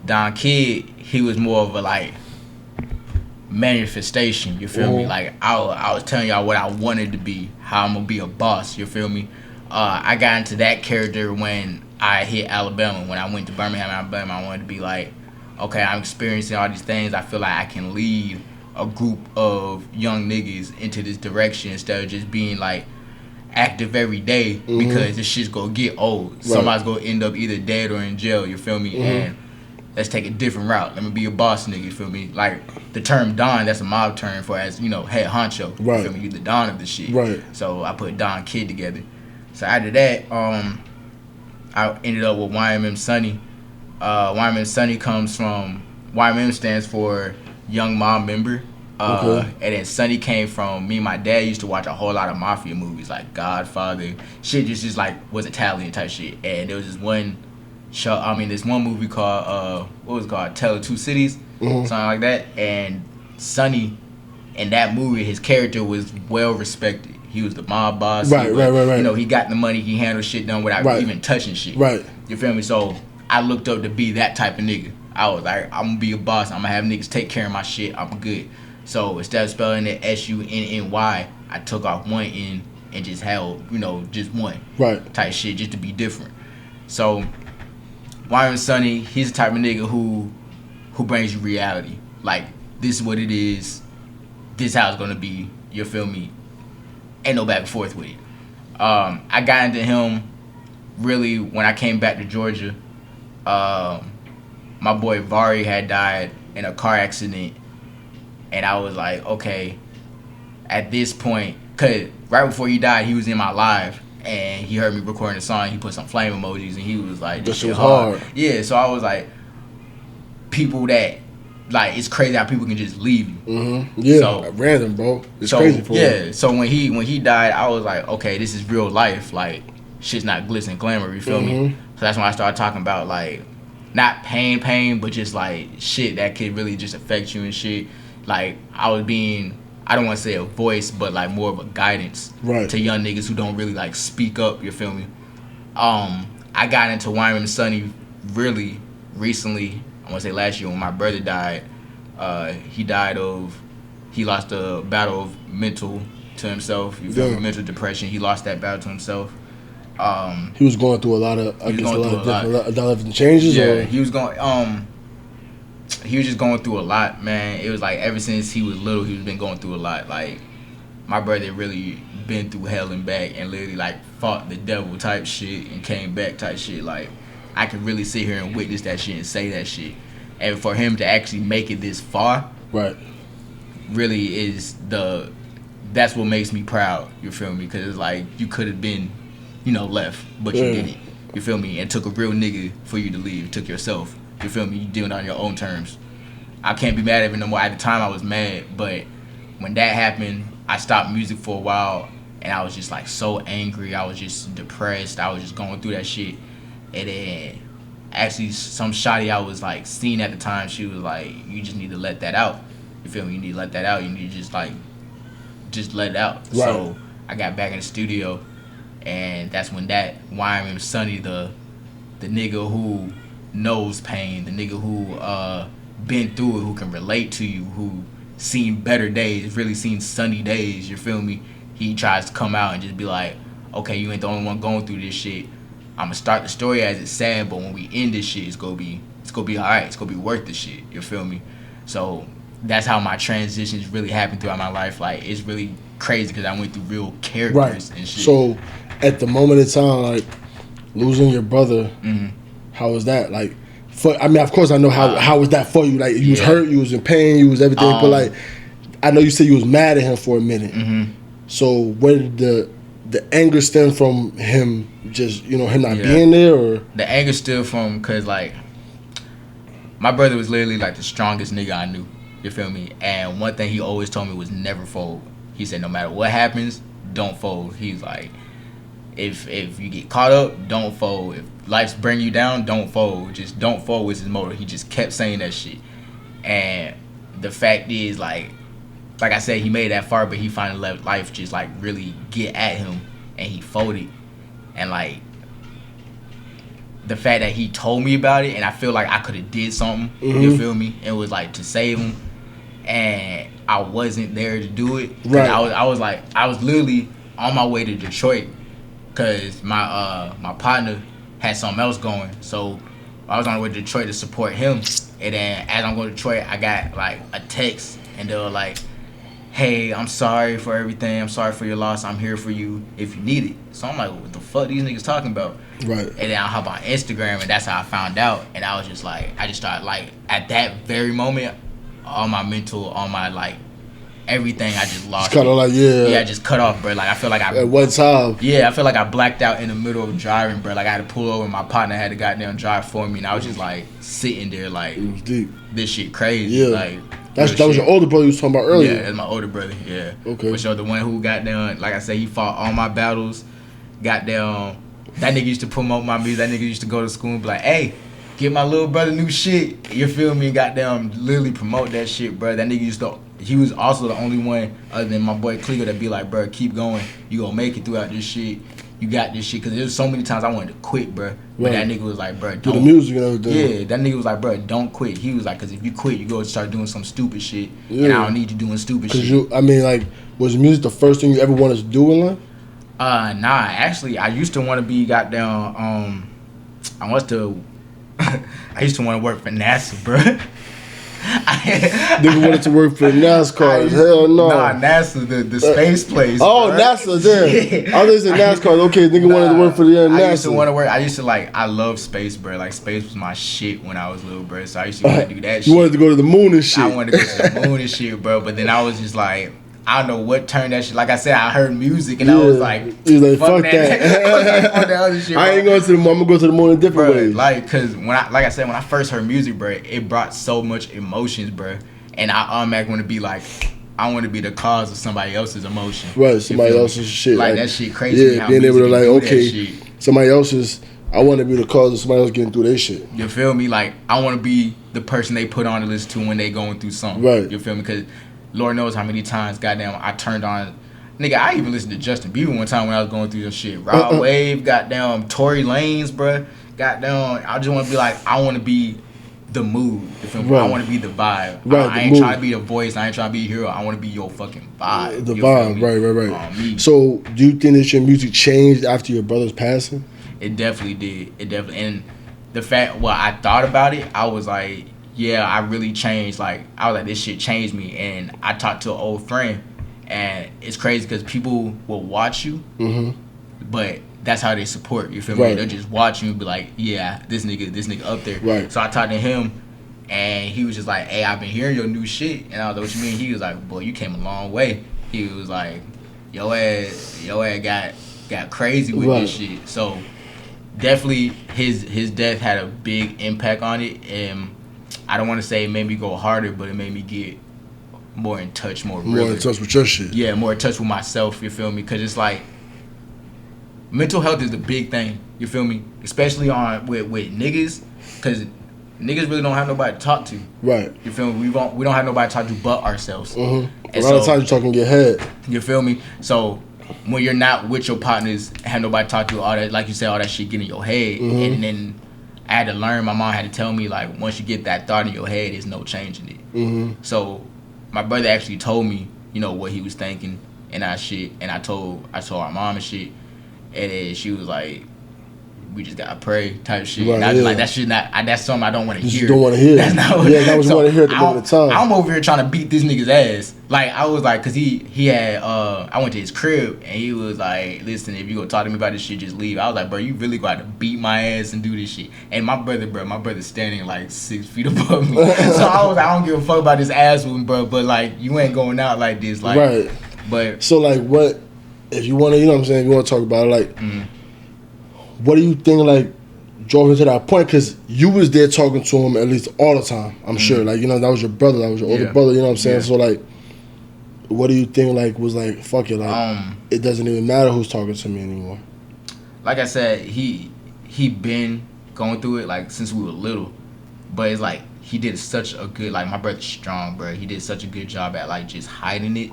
Don Kid, he was more of a like manifestation, you feel me? Like I was telling y'all what I wanted to be, how I'm gonna be a boss, you feel me? I got into that character when I hit Alabama. When I went to Birmingham, Alabama, I wanted to be like, okay, I'm experiencing all these things. I feel like I can lead a group of young niggas into this direction instead of just being like active every day because this shit's gonna get old. Somebody's gonna end up either dead or in jail, you feel me? And let's take a different route. Let me be a boss nigga, you feel me? Like the term Don, that's a mob term for, as you know, head honcho. You feel me? You the Don of the shit. So I put Don Kid together. So after that, I ended up with YMM SUNY. YMM SUNY comes from, YMM stands for Young Mom Member. And then SUNY came from, me and my dad used to watch a whole lot of mafia movies like Godfather. Shit just like was Italian type shit. And there was this one show, this one movie called, what was it called? Tale of Two Cities, something like that. And SUNY, in that movie, his character was well respected. He was the mob boss. Right. You know, he got the money, he handled shit done without even touching shit. You feel me? So I looked up to be that type of nigga. I was like, I'm gonna be a boss. I'm gonna have niggas take care of my shit. I'm good. So instead of spelling it SUNNY, I took off one N and just held, just one. Right. Type shit, just to be different. So YMM Sunny, he's the type of nigga who brings you reality. Like, this is what it is. This is how it's gonna be. You feel me? Ain't no back and forth with it. I got into him really when I came back to Georgia. My boy Vari had died in a car accident, and I was like, okay, at this point, cause right before he died, he was in my live, and he heard me recording a song. He put some flame emojis, and he was like, "This shit was hard." Yeah, so I was like, people that, like, it's crazy how people can just leave you. Mm-hmm. Yeah, so, random, bro. It's crazy for him. Yeah, so when he died, I was like, okay, this is real life. Like, shit's not glitz and glamour. You feel me? So that's when I started talking about, like, not pain, but just like shit that could really just affect you and shit. Like, I was being, I don't want to say a voice, but like more of a guidance to young niggas who don't really like speak up. You feel me? I got into YMM Sunny really recently. I want to say last year when my brother died. He lost the battle of mental to himself. You feel me? Mental depression. He lost that battle to himself. He was going through a lot of different changes. Yeah, or? he was just going through a lot, man. It was like ever since he was little, he's been going through a lot. Like, my brother really been through hell and back, and literally like fought the devil type shit and came back type shit. Like, I can really sit here and witness that shit and say that shit, and for him to actually make it this far, really is that's what makes me proud. You feel me? Because it's like you could have been, left, but you didn't. You feel me? And it took a real nigga for you to leave. It took yourself. You feel me? You doing it on your own terms. I can't be mad at him no more. At the time, I was mad, but when that happened, I stopped music for a while, and I was just like so angry. I was just depressed. I was just going through that shit. And then actually, some shawty I was like seeing at the time, she was like, "You just need to let that out." You feel me? You need to let that out. You need to just let it out. Right. So I got back in the studio, and that's when that YMM Sunny, the nigga who knows pain, the nigga who been through it, who can relate to you, who seen better days, really seen sunny days, you feel me? He tries to come out and just be like, okay, you ain't the only one going through this shit. I'm gonna start the story as it's sad, but when we end this shit, it's gonna be alright. It's gonna be worth the shit, you feel me? So that's how my transitions really happened throughout my life. Like, it's really crazy because I went through real characters and shit. So at the moment in time, like, losing your brother, how was that? Like, of course I know how was that for you? Like, you was hurt, you was in pain, you was everything, but like, I know you said you was mad at him for a minute. So where did the anger stem from? Him just, him not being there, or the anger stem from because like my brother was literally like the strongest nigga I knew. You feel me? And one thing he always told me was never fold. He said no matter what happens, don't fold. He's like, if you get caught up, don't fold. If life's bringing you down, don't fold. Just don't fold was his motto. He just kept saying that shit. And the fact is, like I said, he made that far, but he finally let life just like really get at him, and he folded. And like the fact that he told me about it, and I feel like I could have did something. You feel me? It was like to save him, and I wasn't there to do it. Right. I was literally on my way to Detroit. Cause my partner had something else going, so I was on the way to Detroit to support him. And then as I'm going to Detroit, I got like a text, and they were like, "Hey, I'm sorry for everything. I'm sorry for your loss. I'm here for you if you need it." So I'm like, "What the fuck these niggas talking about?" Right. And then I hop on Instagram, and that's how I found out. And I was just like, I just started like at that very moment, all my mental, all my like everything, I just lost. It's kind of like I just cut off, bro. Like I feel like at one time. Yeah, I feel like I blacked out in the middle of driving, bro. Like I had to pull over, and my partner had to goddamn drive for me, and I was just like sitting there, like, it was deep. This shit crazy. Yeah. Like that was your older brother you was talking about earlier. Yeah, that's my older brother. Yeah. Okay. For sure, the one who got down, like I said, he fought all my battles. Got down. That nigga used to promote my music. That nigga used to go to school and be like, "Hey, give my little brother new shit." You feel me? Got down, literally promote that shit, bro. That nigga used to. He was also the only one other than my boy Kliger that be like, "Bro, keep going. You gonna make it throughout this shit. you got this shit. Because there's so many times I wanted to quit, bro. But that nigga was like, bro, don't. Do the music and everything. Yeah, that nigga was like, bro, don't quit. He was like, because if you quit, you go start doing some stupid shit. Yeah. And I don't need you doing stupid shit. Because I mean, like, was music the first thing you ever wanted to do in life? Nah, actually, I used to want to be goddamn, I used to want to work for NASA, bro. Nigga wanted to work for NASCAR. Hell no. Nah, NASA, the space place. Oh, bro. NASA, damn. Yeah. I was in NASCAR. Okay, nigga wanted to work for the NASA. I used to like, I love space, bro. Like, space was my shit when I was little, bro. So I used to want to do that shit. You wanted to go to the moon and shit. I wanted to go to the moon and shit, bro. But then I was just like, I don't know what turned that shit. Like I said, I heard music and I was like, fuck that. I was like, fuck that other shit, bro. I ain't going to the moon. I'm gonna go to the moon in different ways. Like, cause when I first heard music, bro, it brought so much emotions, bro. And I automatically want to be like, I want to be the cause of somebody else's emotion. Right, somebody else's shit. Like that shit crazy. Yeah, being able to like, okay, somebody else's. I want to be the cause of somebody else getting through their shit. You feel me? Like, I want to be the person they put on to listen to when they going through something. Right. You feel me? Because Lord knows how many times, goddamn, I turned on. Nigga, I even listened to Justin Bieber one time when I was going through this shit. Rod Wave, goddamn, Tory Lanez, bruh. Goddamn, I just want to be like, I want to be the mood. You feel me? Right. I want to be the vibe. Right, I ain't trying to be the voice. I ain't trying to be a hero. I want to be your fucking vibe. The vibe, right. So, do you think that your music changed after your brother's passing? It definitely did. It definitely. And the fact, I thought about it, I was like, yeah, I really changed. Like, I was like, this shit changed me. And I talked to an old friend, and it's crazy because people will watch you, but that's how they support. You feel me? They'll just watch you and be like, yeah, this nigga up there. Right. So I talked to him, and he was just like, hey, I've been hearing your new shit. And I was like, what you mean? He was like, boy, you came a long way. He was like, your ass got crazy with this shit. So definitely his death had a big impact on it. And I don't want to say it made me go harder, but it made me get more in touch, more in touch with your shit. Yeah, more in touch with myself, you feel me? Because it's like, mental health is a big thing, you feel me? Especially with niggas, because niggas really don't have nobody to talk to. Right. You feel me? We don't have nobody to talk to but ourselves. A lot of times you're talking your head. You feel me? So when you're not with your partners, have nobody to talk to, all that, like you said, all that shit get in your head. And then I had to learn, my mom had to tell me, like, once you get that thought in your head, there's no changing it. So my brother actually told me, you know, what he was thinking and that shit. And I told our mom and shit. And then she was like, we just gotta pray type shit. Right, and I was like, that's something I don't want to hear. You don't want to hear. That's not that was what you want to hear at the moment of time. I'm over here trying to beat this nigga's ass. Like, I was like, cause he had, I went to his crib and he was like, listen, if you gonna talk to me about this shit, just leave. I was like, bro, you really got to beat my ass and do this shit. And my brother's standing like 6 feet above me. So I was like, I don't give a fuck about this ass whooping, bro. But like, you ain't going out like this. Like, right. But so like, what if you want to? You know what I'm saying? If you want to talk about it, like, what do you think like drove him to that point? Because you was there talking to him at least all the time. I'm sure. Like, you know, that was your brother. That was your older brother. You know what I'm saying? So like, what do you think like was like, fuck it, like it doesn't even matter who's talking to me anymore? Like I said, he been going through it like since we were little, but it's like he did such a good, like, my brother's strong, bro. He did such a good job at like just hiding it.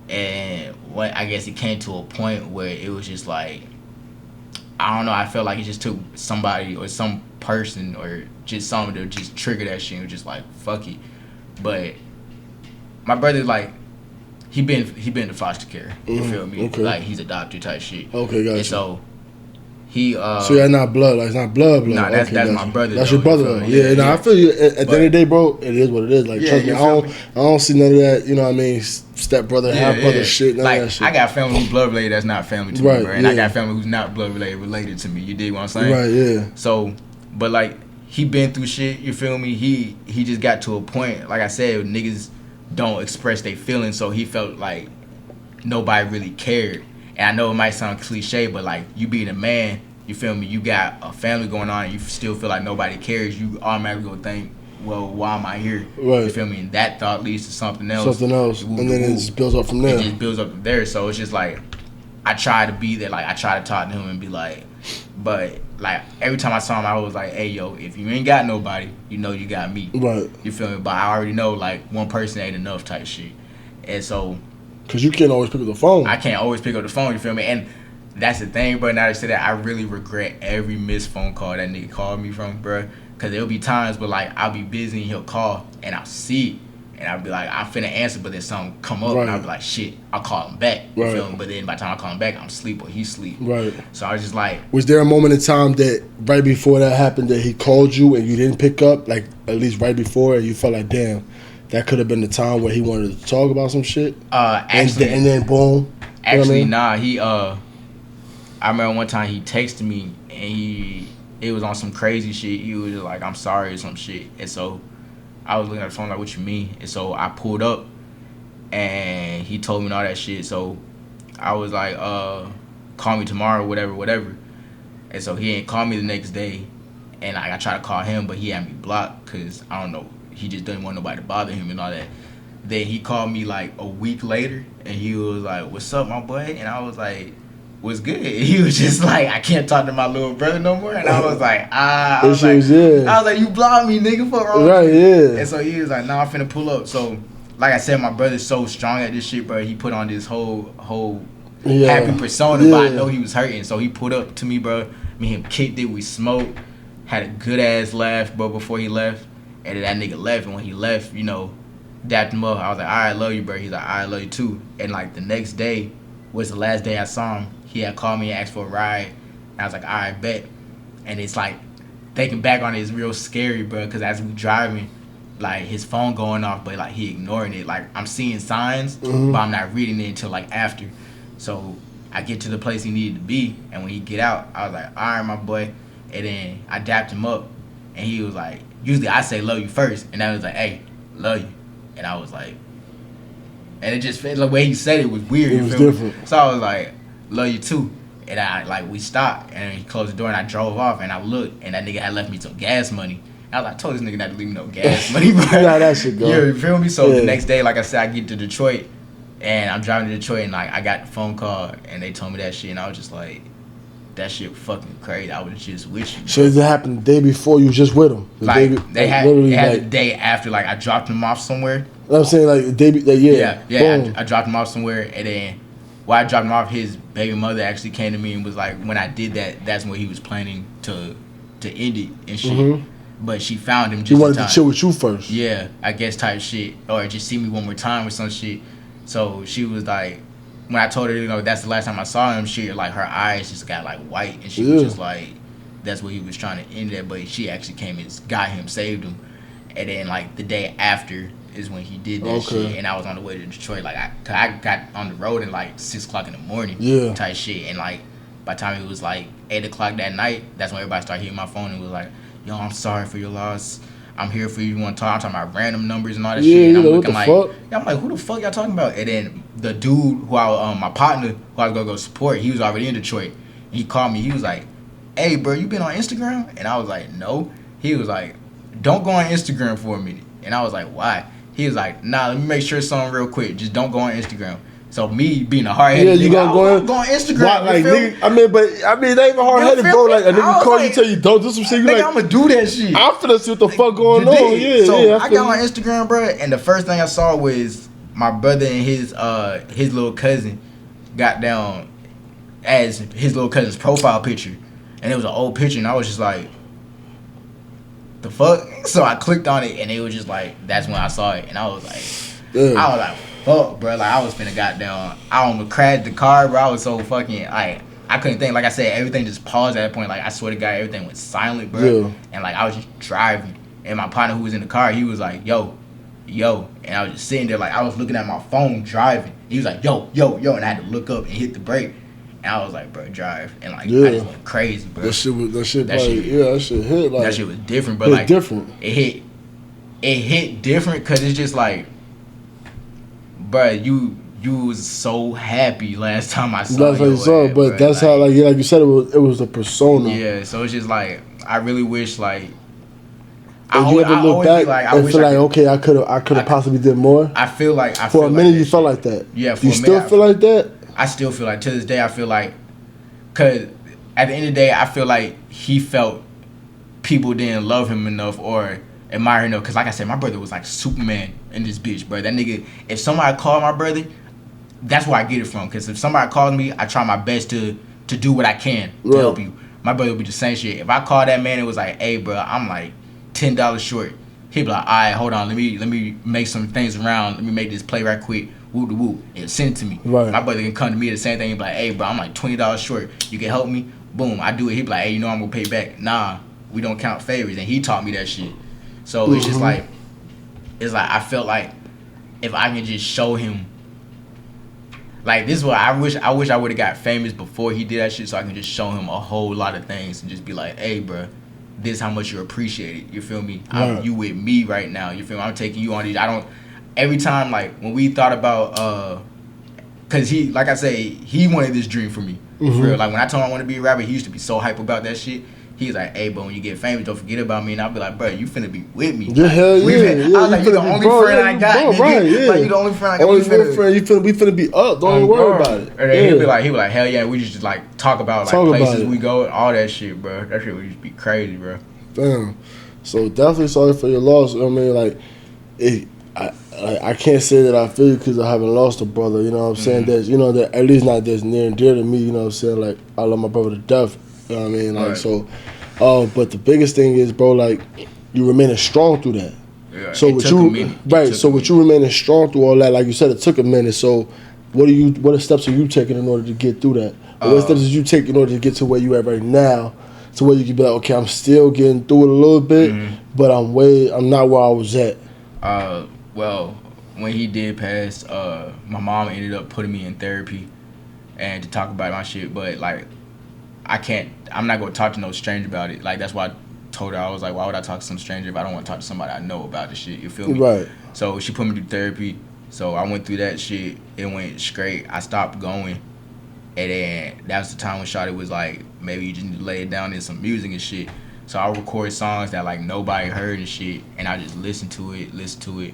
And what I guess it came to a point where it was just like, I don't know, I felt like it just took somebody or some person or just something to just trigger that shit and was just like, fuck it. But my brother, like, he been in foster care. You feel me? Okay. Like, he's adopted type shit. Okay, gotcha. And so he so you're not blood, like, it's not blood. Nah, that's my brother. That's though, your brother though. Yeah, I feel you. At the end of the day, bro, it is what it is. Like, trust me, I don't see none of that, you know what I mean, step brother, half brother shit, none like, of that shit. I got family who's blood related that's not family to me, bro. And I got family who's not blood related to me. You dig what I'm saying? Right, yeah. So, but like, he been through shit, you feel me? He just got to a point, like I said, niggas don't express their feelings, so he felt like nobody really cared. And I know it might sound cliche, but like, you being a man, you feel me, you got a family going on and you still feel like nobody cares, you automatically go think, well, why am I here? Right. You feel me? And that thought leads to something else. And then it just builds up from there. It just builds up from there. So it's just like, I try to be there. Like, I try to talk to him and be like, but like, every time I saw him, I was like, hey, yo, if you ain't got nobody, you know you got me. Right. You feel me? But I already know, like, one person ain't enough type shit. And so, because you can't always pick up the phone. I can't always pick up the phone, you feel me? And that's the thing, bro. Now that I said that, I really regret every missed phone call that nigga called me from, bro. Cause there'll be times where like I'll be busy and he'll call and I'll see it and I'll be like, I'm finna answer, but then something come up and I'll be like, shit, I'll call him back. You feel me? But then by the time I call him back, I'm asleep or he's asleep. Right. So I was just like, was there a moment in time that right before that happened that he called you and you didn't pick up, like at least right before, and you felt like, damn, that could have been the time where he wanted to talk about some shit? Actually, and then boom. Actually, nah. He I remember one time he texted me and it was on some crazy shit. He was just like, I'm sorry or some shit. And so I was looking at the phone like, what you mean? And so I pulled up and he told me all that shit. So I was like, call me tomorrow, whatever. And so he ain't called me the next day. And I tried to call him, but he had me blocked because, I don't know, he just didn't want nobody to bother him and all that. Then he called me like a week later and he was like, what's up, my boy? And I was like, what's good? He was just like, I can't talk to my little brother no more. And I was like, I was like, you blocked me, nigga, for wrong. Right, yeah. And so he was like, nah, I'm finna pull up. So, like I said, my brother's so strong at this shit, bro. He put on this whole happy persona, but I know he was hurting. So he pulled up to me, bro. Me and him kicked it. We smoked. Had a good ass laugh, bro, before he left. And then that nigga left. And when he left, you know, dapped him up. I was like, all right, love you, bro. He's like, all right, love you too. And like the next day was the last day I saw him. He had called me and asked for a ride. And I was like, all right, bet. And it's like, thinking back on it is real scary, bro, because as we driving, like his phone going off, but like he ignoring it. Like I'm seeing signs, but I'm not reading it until like after. So I get to the place he needed to be, and when he get out, I was like, all right, my boy. And then I dapped him up, and he was like, usually I say love you first, and I was like, hey, love you. And I was like, and it just felt the way he said it was weird. It was different. So I was like, love you too. And I like we stopped and he closed the door and I drove off and I looked and that nigga had left me some gas money. I was like, I told this nigga not to leave me no gas money, bro. Nah, that shit go. Yeah, you feel me? So the next day, like I said, I get to Detroit and I'm driving to Detroit and like I got the phone call and they told me that shit and I was just like, that shit fucking crazy. I was just with you. Bro. So it happened the day before you was just with him? Like they had the day after, like I dropped him off somewhere. I'm saying like the day, yeah. I dropped him off somewhere and then while I dropped him off, his baby mother actually came to me and was like, when I did that, that's when he was planning to end it and shit. But she found him just in time. He wanted to chill with you first. Yeah, I guess type shit. Or just see me one more time or some shit. So she was like, when I told her, you know, that's the last time I saw him, she, like, her eyes just got, like, white. And she was just like, that's what he was trying to end it. But she actually came and got him, saved him. And then, like, the day after is when he did that shit. And I was on the way to Detroit. Like, I got on the road at, like, 6 o'clock in the morning type shit. And, like, by the time it was, like, 8 o'clock that night, that's when everybody started hitting my phone and was like, yo, I'm sorry for your loss. I'm here for you. You want to talk? I'm talking about random numbers and all that shit. And I'm looking like, I'm like, who the fuck y'all talking about? And then the dude who my partner who I was gonna go support, he was already in Detroit. And he called me. He was like, hey, bro, you been on Instagram? And I was like, no. He was like, don't go on Instagram for a minute. And I was like, why? He was like, nah, let me make sure it's something real quick. Just don't go on Instagram. So me being a hard-headed you nigga, gonna go on Instagram. Like, nigga, I mean, they even hard-headed, bro. Like, a nigga call you, tell you don't do some shit. You like, I'm gonna do that shit. I'm finna see what the fuck going on. I got on Instagram, bro, and the first thing I saw was my brother and his little cousin got down as his little cousin's profile picture, and it was an old picture, and I was just like, the fuck? So I clicked on it, and it was just like, that's when I saw it, and I was like, fuck, bro. Like, I was finna goddamn, I almost crashed the car, bro. I was so fucking, like, I couldn't think. Like I said, everything just paused at that point. Like, I swear to God, everything went silent, bro. Yeah. And, like, I was just driving. And my partner who was in the car, he was like, yo. And I was just sitting there, like, I was looking at my phone driving. He was like, yo. And I had to look up and hit the brake. And I was like, bro, drive. And, like, I just went crazy, bro. That shit hit. Like, that shit was different, but, like, different. It hit different because it's just like, bro, you was so happy last time I saw you. That's how you saw it, but that's how, like you said, it was the persona. Yeah, so it's just like, I really wish, like, you ever look back and feel like, okay, I could have possibly did more? I feel like for a minute you felt like that. Yeah, for a minute. You still feel like that? I still feel like, to this day, I feel like, because at the end of the day, I feel like he felt people didn't love him enough or admire him enough. Because, like I said, my brother was like Superman in this bitch, bro. That nigga, if somebody called my brother, that's where I get it from. Because if somebody calls me, I try my best to to do what I can to help you. My brother would be the same shit. If I called that man, it was like, hey, bro, I'm like $10 short. He'd be like, all right, hold on, let me make some things around. Let me make this play right quick. Woo to woo, and send it to me. Right. My brother can come to me the same thing. He'd be like, hey, bro, I'm like $20 short. You can help me? Boom, I do it. He'd be like, hey, you know I'm gonna pay back. Nah, we don't count favors, and he taught me that shit. So it's just like, I felt like if I can just show him, like this is what I wish I would have got famous before he did that shit, so I can just show him a whole lot of things and just be like, hey, bro, this is how much you appreciate it. You feel me? You with me right now. You feel me? I'm taking you on these. Every time, like when we thought about, cause he, like I say, he wanted this dream for me. For real. Like when I told him I want to be a rapper, he used to be so hype about that shit. He's like, hey, bro, when you get famous, don't forget about me. And I'll be like, bro, you finna be with me. Yeah, hell yeah. I was like, you the only friend I got. Bro, right, yeah. Like, you the only friend I got. Only friend, we finna be up. Don't even worry about it. And then he'd be like, hell yeah, we just like talk about like places we go, all that shit, bro. That shit would just be crazy, bro. Damn. So definitely sorry for your loss. I mean, like, I can't say that I feel you because I haven't lost a brother. You know what I'm saying? That's, you know, that at least not that's near and dear to me. You know what I'm saying? Like, I love my brother to death. You know what I mean? Like, so. But the biggest thing is, bro, like, you remaining strong through that. Yeah, so with you, right? So with you remaining strong through all that, like you said, it took a minute. So what steps are you taking in order to get through that? What steps did you take in order to get to where you at right now, to where you can be like, okay, I'm still getting through it a little bit, but I'm not where I was at. Well, when he did pass, my mom ended up putting me in therapy and to talk about my shit, but like, I'm not going to talk to no stranger about it. Like, that's why I told her, I was like, why would I talk to some stranger if I don't want to talk to somebody I know about this shit? You feel me? Right. So she put me through therapy. So I went through that shit. It went straight. I stopped going. And then that was the time when Shawty was like, maybe you just need to lay it down in some music and shit. So I record songs that like nobody heard and shit. And I just listen to it.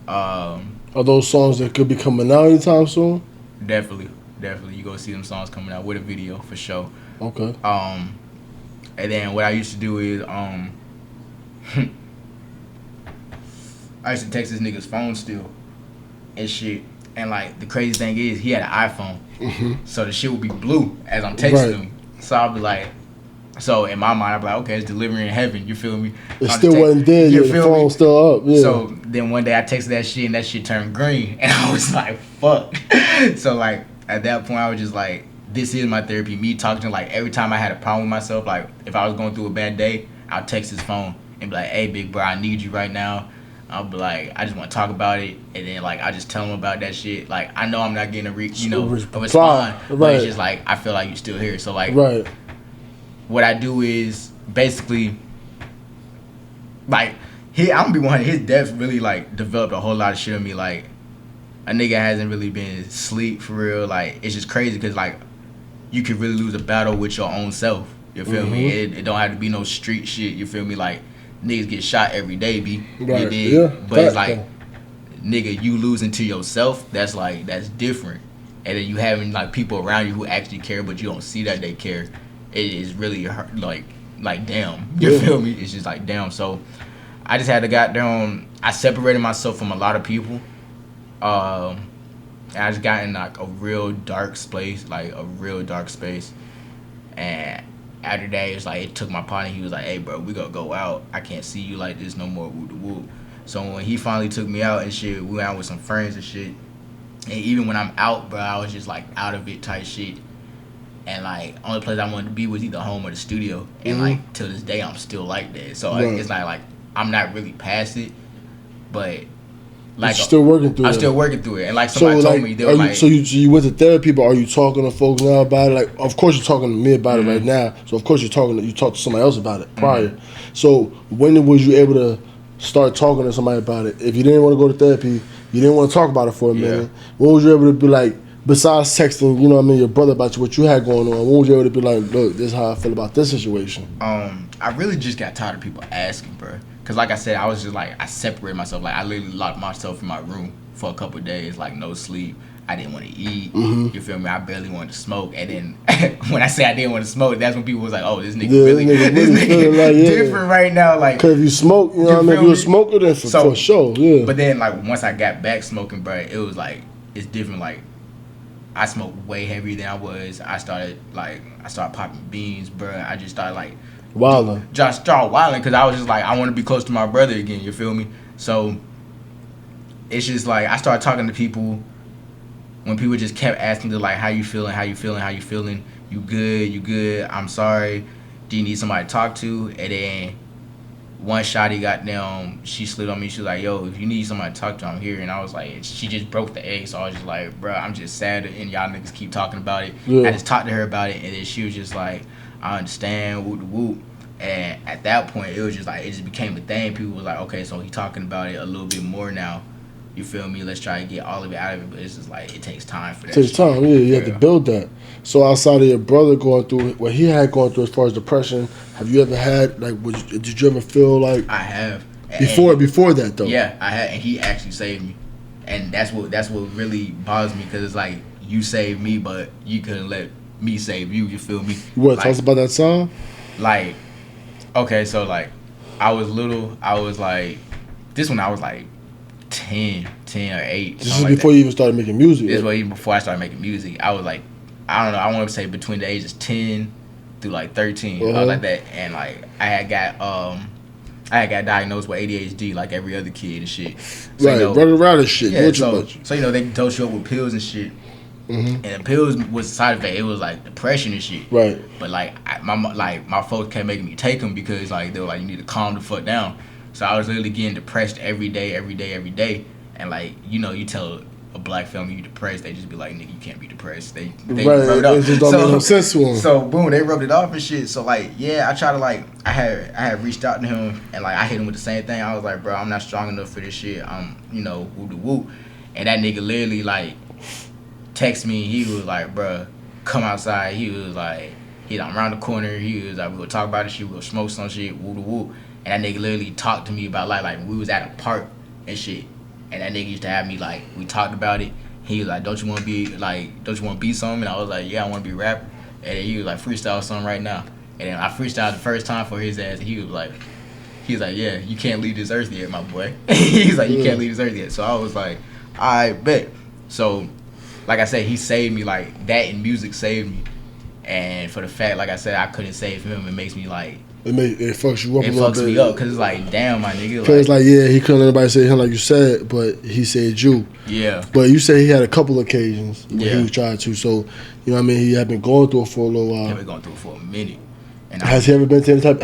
Are those songs that could be coming out anytime soon? Definitely. You go see them songs coming out with a video for sure. Okay. And then what I used to do is I used to text this nigga's phone still and shit. And like the crazy thing is he had an iPhone, so the shit would be blue as I'm texting him. So I'll be like, so in my mind I'll be like, okay, it's delivery in heaven. You feel me? It still wasn't there. The phone's still up. Yeah. So then one day I texted that shit and that shit turned green, and I was like, fuck. So like at that point I was just like, this is my therapy. Me talking to, like, every time I had a problem with myself, like if I was going through a bad day, I'll text his phone and be like, hey big bro, I need you right now. I'll be like, I just want to talk about it, and then like I just tell him about that shit. Like I know I'm not getting a respond, but it's just like I feel like you're still here. So like, what I do is basically like I'm gonna be 100. His death really like developed a whole lot of shit on me. Like a nigga hasn't really been asleep for real. Like it's just crazy because like you could really lose a battle with your own self. You feel me? It don't have to be no street shit. You feel me? Like niggas get shot every day, B. Right. You dig? Yeah. But it's like, nigga, you losing to yourself. That's like that's different. And then you having like people around you who actually care, but you don't see that they care. It is really like damn. You feel me? It's just like damn. So I just had to goddamn. I separated myself from a lot of people. And I just got in like a real dark space, and after that, it's like it took my partner. He was like, "Hey, bro, we gonna go out. I can't see you like this no more." Woo to woo. So when he finally took me out and shit, we went out with some friends and shit. And even when I'm out, bro, I was just like out of it type shit. And like only place I wanted to be was either home or the studio. And like till this day, I'm still like that. So it's like I'm not really past it, but. Like you're still working through it. I'm still working through it. And like somebody told me, they were like... So you went to therapy, but are you talking to folks now about it? Like, of course you're talking to me about it right now. So of course you talked to somebody else about it prior. So when was you able to start talking to somebody about it? If you didn't want to go to therapy, you didn't want to talk about it for a minute, when was you able to be like, besides texting, you know what I mean, your brother about what you had going on, when was you able to be like, look, this is how I feel about this situation? I really just got tired of people asking, bro. Because like I said, I was just like, I separated myself. Like I literally locked myself in my room for a couple of days, like no sleep. I didn't want to eat. You feel me? I barely wanted to smoke. And then when I say I didn't want to smoke, that's when people was like, oh, this nigga this nigga like, different right now. Like, because if you smoke, you know what I mean? If you're a smoker, then for sure, But then like once I got back smoking, bro, it was like, it's different. Like I smoked way heavier than I was. I started popping beans, bruh. I just started like wilding. Just started wilding because I was just like, I want to be close to my brother again. You feel me? So it's just like I started talking to people when people just kept asking to like, how you feeling? How you feeling? How you feeling? You good? You good? I'm sorry. Do you need somebody to talk to? And then one shawty got down, she slid on me. She was like, yo, if you need somebody to talk to, I'm here. And I was like, she just broke the egg. So I was just like, bro, I'm just sad and y'all niggas keep talking about it. Yeah. I just talked to her about it, and then she was just like, I understand, whoop de whoop. And at that point, it was just like, it just became a thing. People was like, okay, so he talking about it a little bit more now. You feel me? Let's try to get all of it out of it. But it's just like, it takes time for that. It takes time, yeah. You have to build that. So outside of your brother going through what he had going through as far as depression, have you ever had, like, did you ever feel like... I have. Before that, though? Yeah, I had, and he actually saved me. And that's what really bothers me, because it's like, you saved me, but you couldn't let me save you, you feel me? What, like, tell us about that song? Like, okay, so, like, I was little, I was like, this one I was like 10 or 8. This is before you even started making music. This was even before I started making music. I was like, I don't know, I want to say between the ages 10 through like 13. I was like that, and like I had got diagnosed with ADHD like every other kid and shit. So, right, running around and shit. Yeah, so you know, they dose you up with pills and shit. Mm-hmm. And the pills was a side effect. It was like depression and shit. Right. But like my folks kept making me take them because like they were like, you need to calm the fuck down. So I was literally getting depressed every day. And like, you know, you tell a black family you depressed, they just be like, nigga, you can't be depressed. They right. rub it off. It just don't make no sense to them. So boom, they rubbed it off and shit. So like, yeah, I tried to like, I had reached out to him and like I hit him with the same thing. I was like, bro, I'm not strong enough for this shit. I'm, you know, woo de woo. And that nigga literally like text me. He was like, bro, come outside. He was like, I'm around the corner. He was like, we gonna talk about this shit. We gonna smoke some shit. Woo de woo. And that nigga literally talked to me about like we was at a park and shit. And that nigga used to have me like, we talked about it. He was like, don't you want to be something? And I was like, yeah, I want to be a rapper. And then he was like, freestyle something right now. And then I freestyled the first time for his ass. And he was like, yeah, you can't leave this earth yet, my boy. He's like, you can't leave this earth yet. So I was like, I bet. So, like I said, he saved me. Like, that and music saved me. And for the fact, like I said, I couldn't save him, it makes me like, it fucks you up a little bit. It fucks me up because it's like, damn, my nigga. Because like, yeah, he couldn't let anybody say him like you said, but he said you. Yeah. But you say he had a couple occasions where he was trying to. So, you know what I mean? He had been going through it for a little while. He had been going through it for a minute. And has he ever been to any type?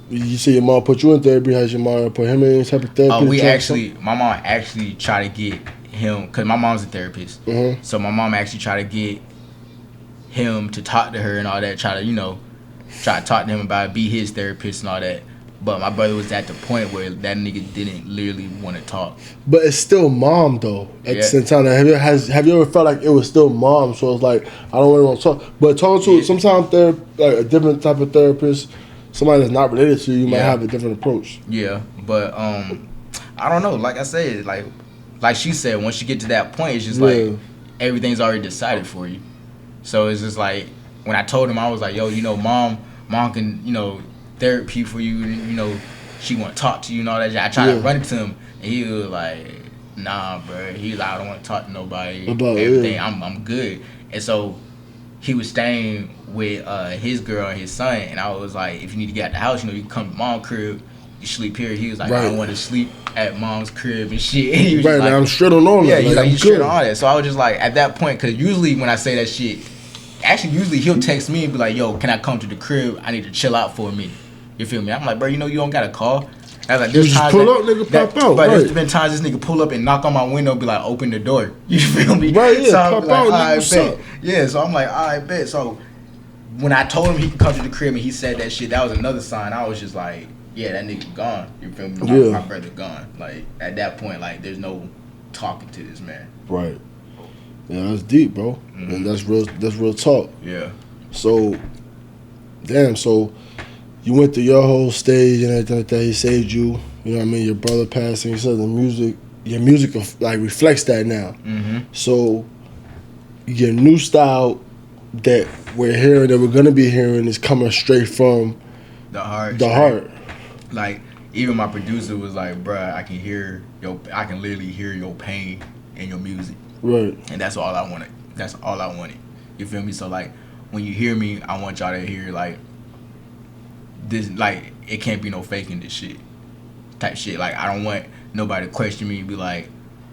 You say your mom put you in therapy? Has your mom put him in any type of therapy? My mom actually tried to get him, because my mom's a therapist. Mm-hmm. So my mom actually tried to get him to talk to her and all that, try to talk to him about it, be his therapist and all that. But my brother was at the point where that nigga didn't literally want to talk. But it's still mom though. At the same time, have you ever felt like it was still mom? So it's like, I don't really want to talk. But talking to sometimes like a different type of therapist, somebody that's not related to you might have a different approach. Yeah, but I don't know. Like I said, like she said, once you get to that point, it's just like everything's already decided for you. So it's just like, when I told him, I was like, yo, you know, mom can, you know, therapy for you, you know, she want to talk to you and all that. I tried to run it to him, and he was like, nah, bro. He was like, I don't want to talk to nobody. About everything, I'm good. And so he was staying with his girl and his son, and I was like, if you need to get out the house, you know, you can come to mom's crib, you sleep here. He was like, I don't want to sleep at mom's crib and shit. And he was like, I'm straight on all that. Yeah, he's like, you straight on all that. So I was just like, at that point, because usually when I say that shit, usually he'll text me and be like, yo, can I come to the crib? I need to chill out for a minute. You feel me? I'm like, bro, you know you don't got to call. I was like, there's times pull up, nigga, pop out. But there's been times this nigga pull up and knock on my window and be like, open the door. You feel me? Right, yeah, so pop out, like, bet. Yeah, so I'm like, all right, bet. So when I told him he could come to the crib and he said that shit, that was another sign. I was just like, yeah, that nigga gone. You feel me? My brother gone. Like, at that point, like, there's no talking to this man. Right. Yeah, that's deep, bro. Mm-hmm. And that's real talk. Yeah. So, damn, so you went through your whole stage and everything like that. He saved you. You know what I mean? Your brother passing. You said your music like reflects that now. Mm-hmm. So your new style that we're hearing, that we're gonna be hearing, is coming straight from the heart. The heart. Like, even my producer was like, bruh, I can literally hear your pain in your music. Right. And that's all I want to That's all I wanted. You feel me? So like when you hear me, I want y'all to hear like this, like it can't be no faking this shit type shit. Like I don't want nobody to question me and be like,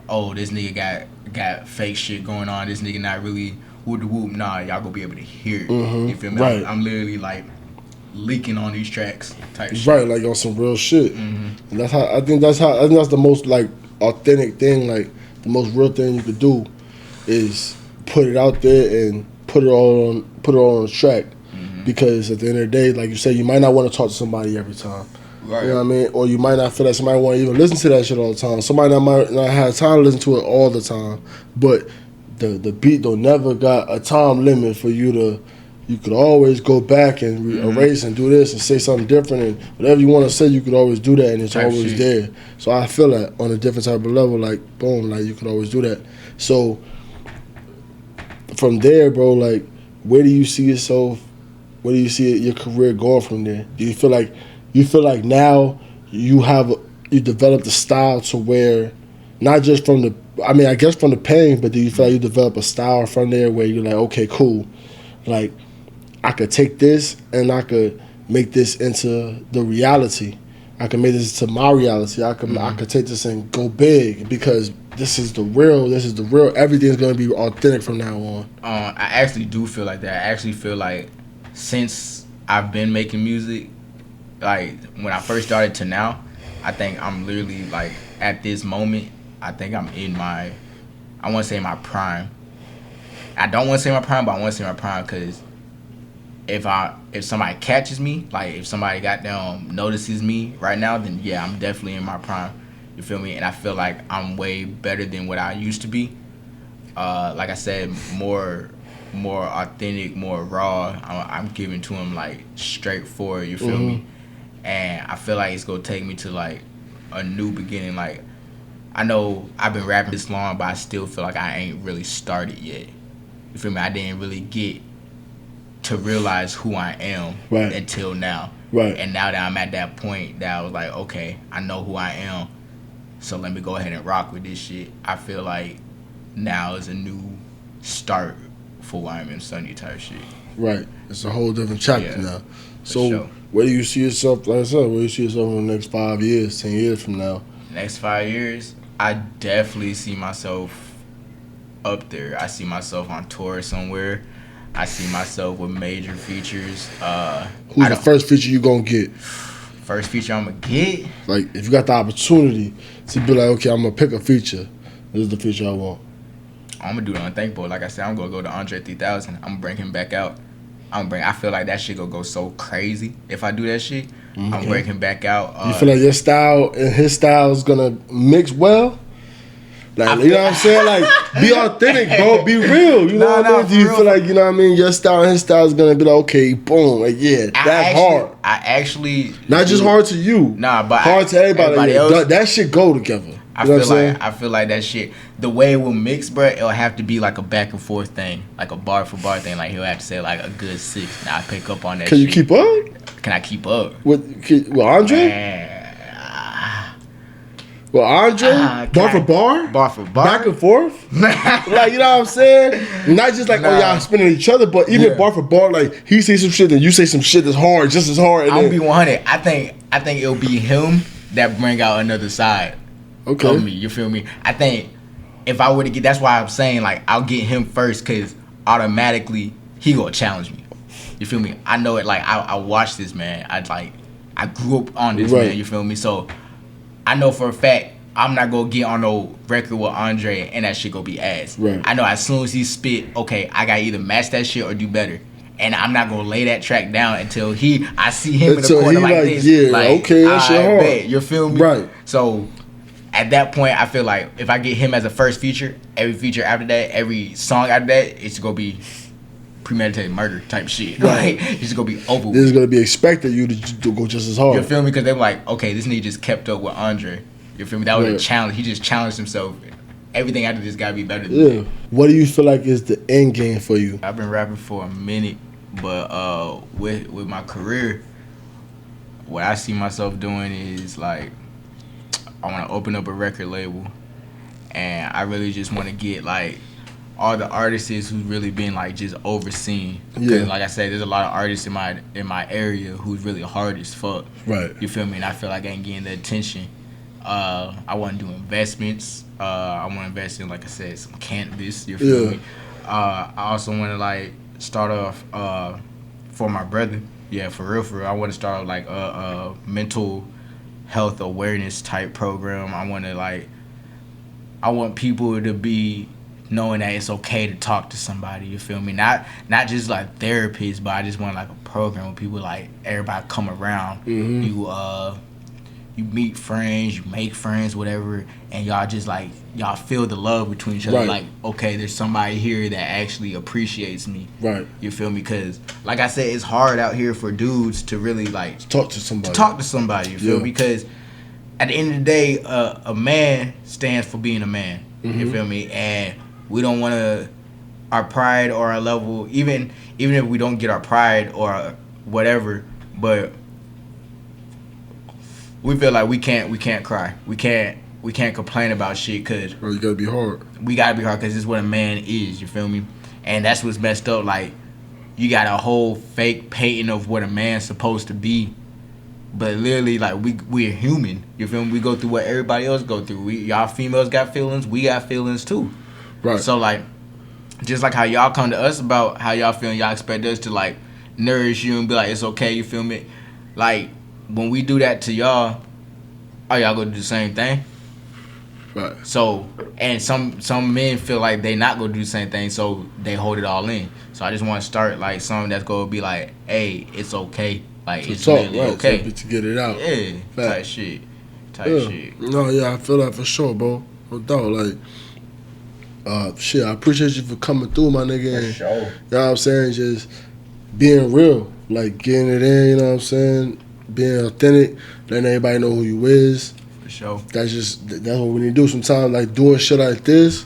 oh, this nigga got fake shit going on. This nigga not really whoop the whoop. Nah, y'all gonna be able to hear it. You feel me? Right. I'm literally like leaking on these tracks type shit. Right, like on some real shit. And that's how I think that's the most like authentic thing, like the most real thing you could do is put it out there and put it all on the track. Because at the end of the day, like you said, you might not want to talk to somebody every time. Right. You know what I mean? Or you might not feel like somebody want to even listen to that shit all the time. Somebody might not have time to listen to it all the time. But the beat don't never got a time limit for you to. You could always go back and erase and do this and say something different, and whatever you want to say, you could always do that, and it's always there. So I feel that on a different type of level, like boom, like you could always do that. So from there, bro, like where do you see yourself? Where do you see your career going from there? Do you feel like now you developed a style to where not just from the, I mean, I guess from the pain, but do you feel like you develop a style from there where you're like, okay, cool, like I could take this and I could make this into the reality. I can make this into my reality. I could take this and go big because this is the real. Everything's gonna be authentic from now on. I actually do feel like that. I actually feel like since I've been making music, like when I first started to now, I think I'm literally like at this moment, I think I'm in my, I want to say my prime. I don't want to say my prime, but I want to say my prime because if somebody catches me, like if somebody notices me right now, then yeah, I'm definitely in my prime. You feel me? And I feel like I'm way better than what I used to be. Like I said, more authentic, more raw. I'm giving to him like straightforward. You feel me? And I feel like it's gonna take me to like a new beginning. Like I know I've been rapping this long, but I still feel like I ain't really started yet. You feel me? I didn't really get to realize who I am until now. Right. And now that I'm at that point that I was like, okay, I know who I am, so let me go ahead and rock with this shit. I feel like now is a new start for YMM SUNY type shit. Right. It's a whole different chapter now. So sure. Where do you see yourself, like I said, where do you see yourself in the next 5 years, 10 years from now? Next 5 years, I definitely see myself up there. I see myself on tour somewhere. I see myself with major features. Who's the first feature you gonna get? First feature I'm gonna get? Like, if you got the opportunity to be like, okay, I'm gonna pick a feature. This is the feature I want. I'm gonna do the unthinkable. Like I said, I'm gonna go to Andre 3000. I'm gonna bring him back out. I feel like that shit gonna go so crazy if I do that shit. I'm gonna bring him back out. You feel like your style and his style is gonna mix well? Like, you know what I'm saying? Like, be authentic, bro. Be real. You know what I mean? Do you feel like, you know what I mean, your style and his style is gonna be like, okay, boom, like, yeah, that's hard. I actually not just hard to you. Nah, but hard to everybody else. That shit go together. I feel like that shit, the way it will mix, bro, it'll have to be like a back and forth thing, like a bar for bar thing. Like he'll have to say like a good 6. Now I pick up on that. Can you keep up? Can I keep up with Andre? Man. Well, Andre, bar for bar, back and forth, like, you know what I'm saying? Not just like, oh y'all spinning each other, but even bar for bar, like he say some shit and you say some shit that's hard, just as hard. I'll be 100. I think it'll be him that bring out another side. Okay. Of me, you feel me? I think if I were to get, that's why I'm saying like I'll get him first, cause automatically he gonna challenge me. You feel me? I know it. Like I watched this man. I grew up on this man. You feel me? So I know for a fact I'm not gonna get on no record with Andre and that shit gonna be ass. Right. I know as soon as he spit, okay, I gotta either match that shit or do better. And I'm not gonna lay that track down until I see him in the corner like this. Yeah, like, okay, that shit hard. Bet, you feel me? Right. So at that point, I feel like if I get him as a first feature, every feature after that, every song after that, it's gonna be premeditated murder type shit. Right. It's just gonna be over with. This is gonna be expected you to go just as hard. You feel me? Because they were like, okay, this nigga just kept up with Andre. You feel me? That was a challenge. He just challenged himself. Everything after this gotta be better than me. What do you feel like is the end game for you? I've been rapping for a minute, but with my career, what I see myself doing is like, I want to open up a record label, and I really just want to get like all the artists who's really been like just overseen. Yeah. Like I said, there's a lot of artists in my area who's really hard as fuck. Right. You feel me? And I feel like I ain't getting the attention. I want to do investments. I want to invest in, like I said, some cannabis. You feel me? I also want to like start off for my brother. Yeah, for real. I want to start like a mental health awareness type program. I want people to be knowing that it's okay to talk to somebody. You feel me? Not just like therapists, but I just want like a program where people like everybody come around. Mm-hmm. You meet friends, you make friends, whatever, and y'all just like y'all feel the love between each other. Right. Like, okay, there's somebody here that actually appreciates me. Right. You feel me? Because like I said, it's hard out here for dudes to really like Talk to somebody. You feel me? Because at the end of the day, a man stands for being a man. Mm-hmm. You feel me? And we don't want to our pride or our level, even if we don't get our pride or whatever, but we feel like we can't cry. We can't complain about shit because you gotta be hard. We gotta be hard because it's what a man is. You feel me? And that's what's messed up. Like, you got a whole fake painting of what a man's supposed to be, but literally, like, we're human. You feel me? We go through what everybody else go through. Y'all females got feelings. We got feelings too. Right. So like, just like how y'all come to us about how y'all feel, y'all expect us to like nourish you and be like, it's okay. You feel me? Like, when we do that to y'all, are y'all gonna do the same thing? Right. So, and some men feel like they not gonna do the same thing, so they hold it all in. So I just want to start like something that's gonna be like, hey, it's okay. Like, it's really okay. So to get it out. Yeah. Type shit. No, yeah, I feel that for sure, bro. No doubt. Like, shit, I appreciate you for coming through, my nigga. For sure. You know what I'm saying? Just being real. Like, getting it in, you know what I'm saying? Being authentic, letting everybody know who you is. For sure. That's what we need to do sometimes. Like, doing shit like this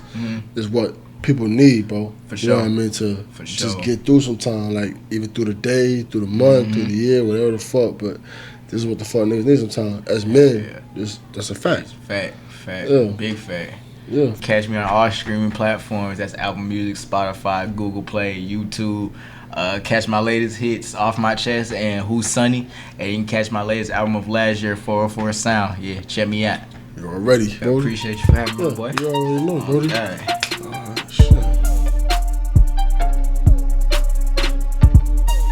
is what people need, bro. For you know sure. what I mean? To For just sure. get through sometime, like, even through the day, through the month, through the year, whatever the fuck. But this is what the fuck niggas need sometimes. As men, that's a fact. Fact. Yeah. Big fact. Yeah. Catch me on all streaming platforms. That's Apple Music, Spotify, Google Play, YouTube. Catch my latest hits, Off My Chest and Who's Sunny. And you can catch my latest album of last year, 404 Sound. Yeah, check me out. You already, I appreciate you for having me, boy. You already know, Brody. Okay.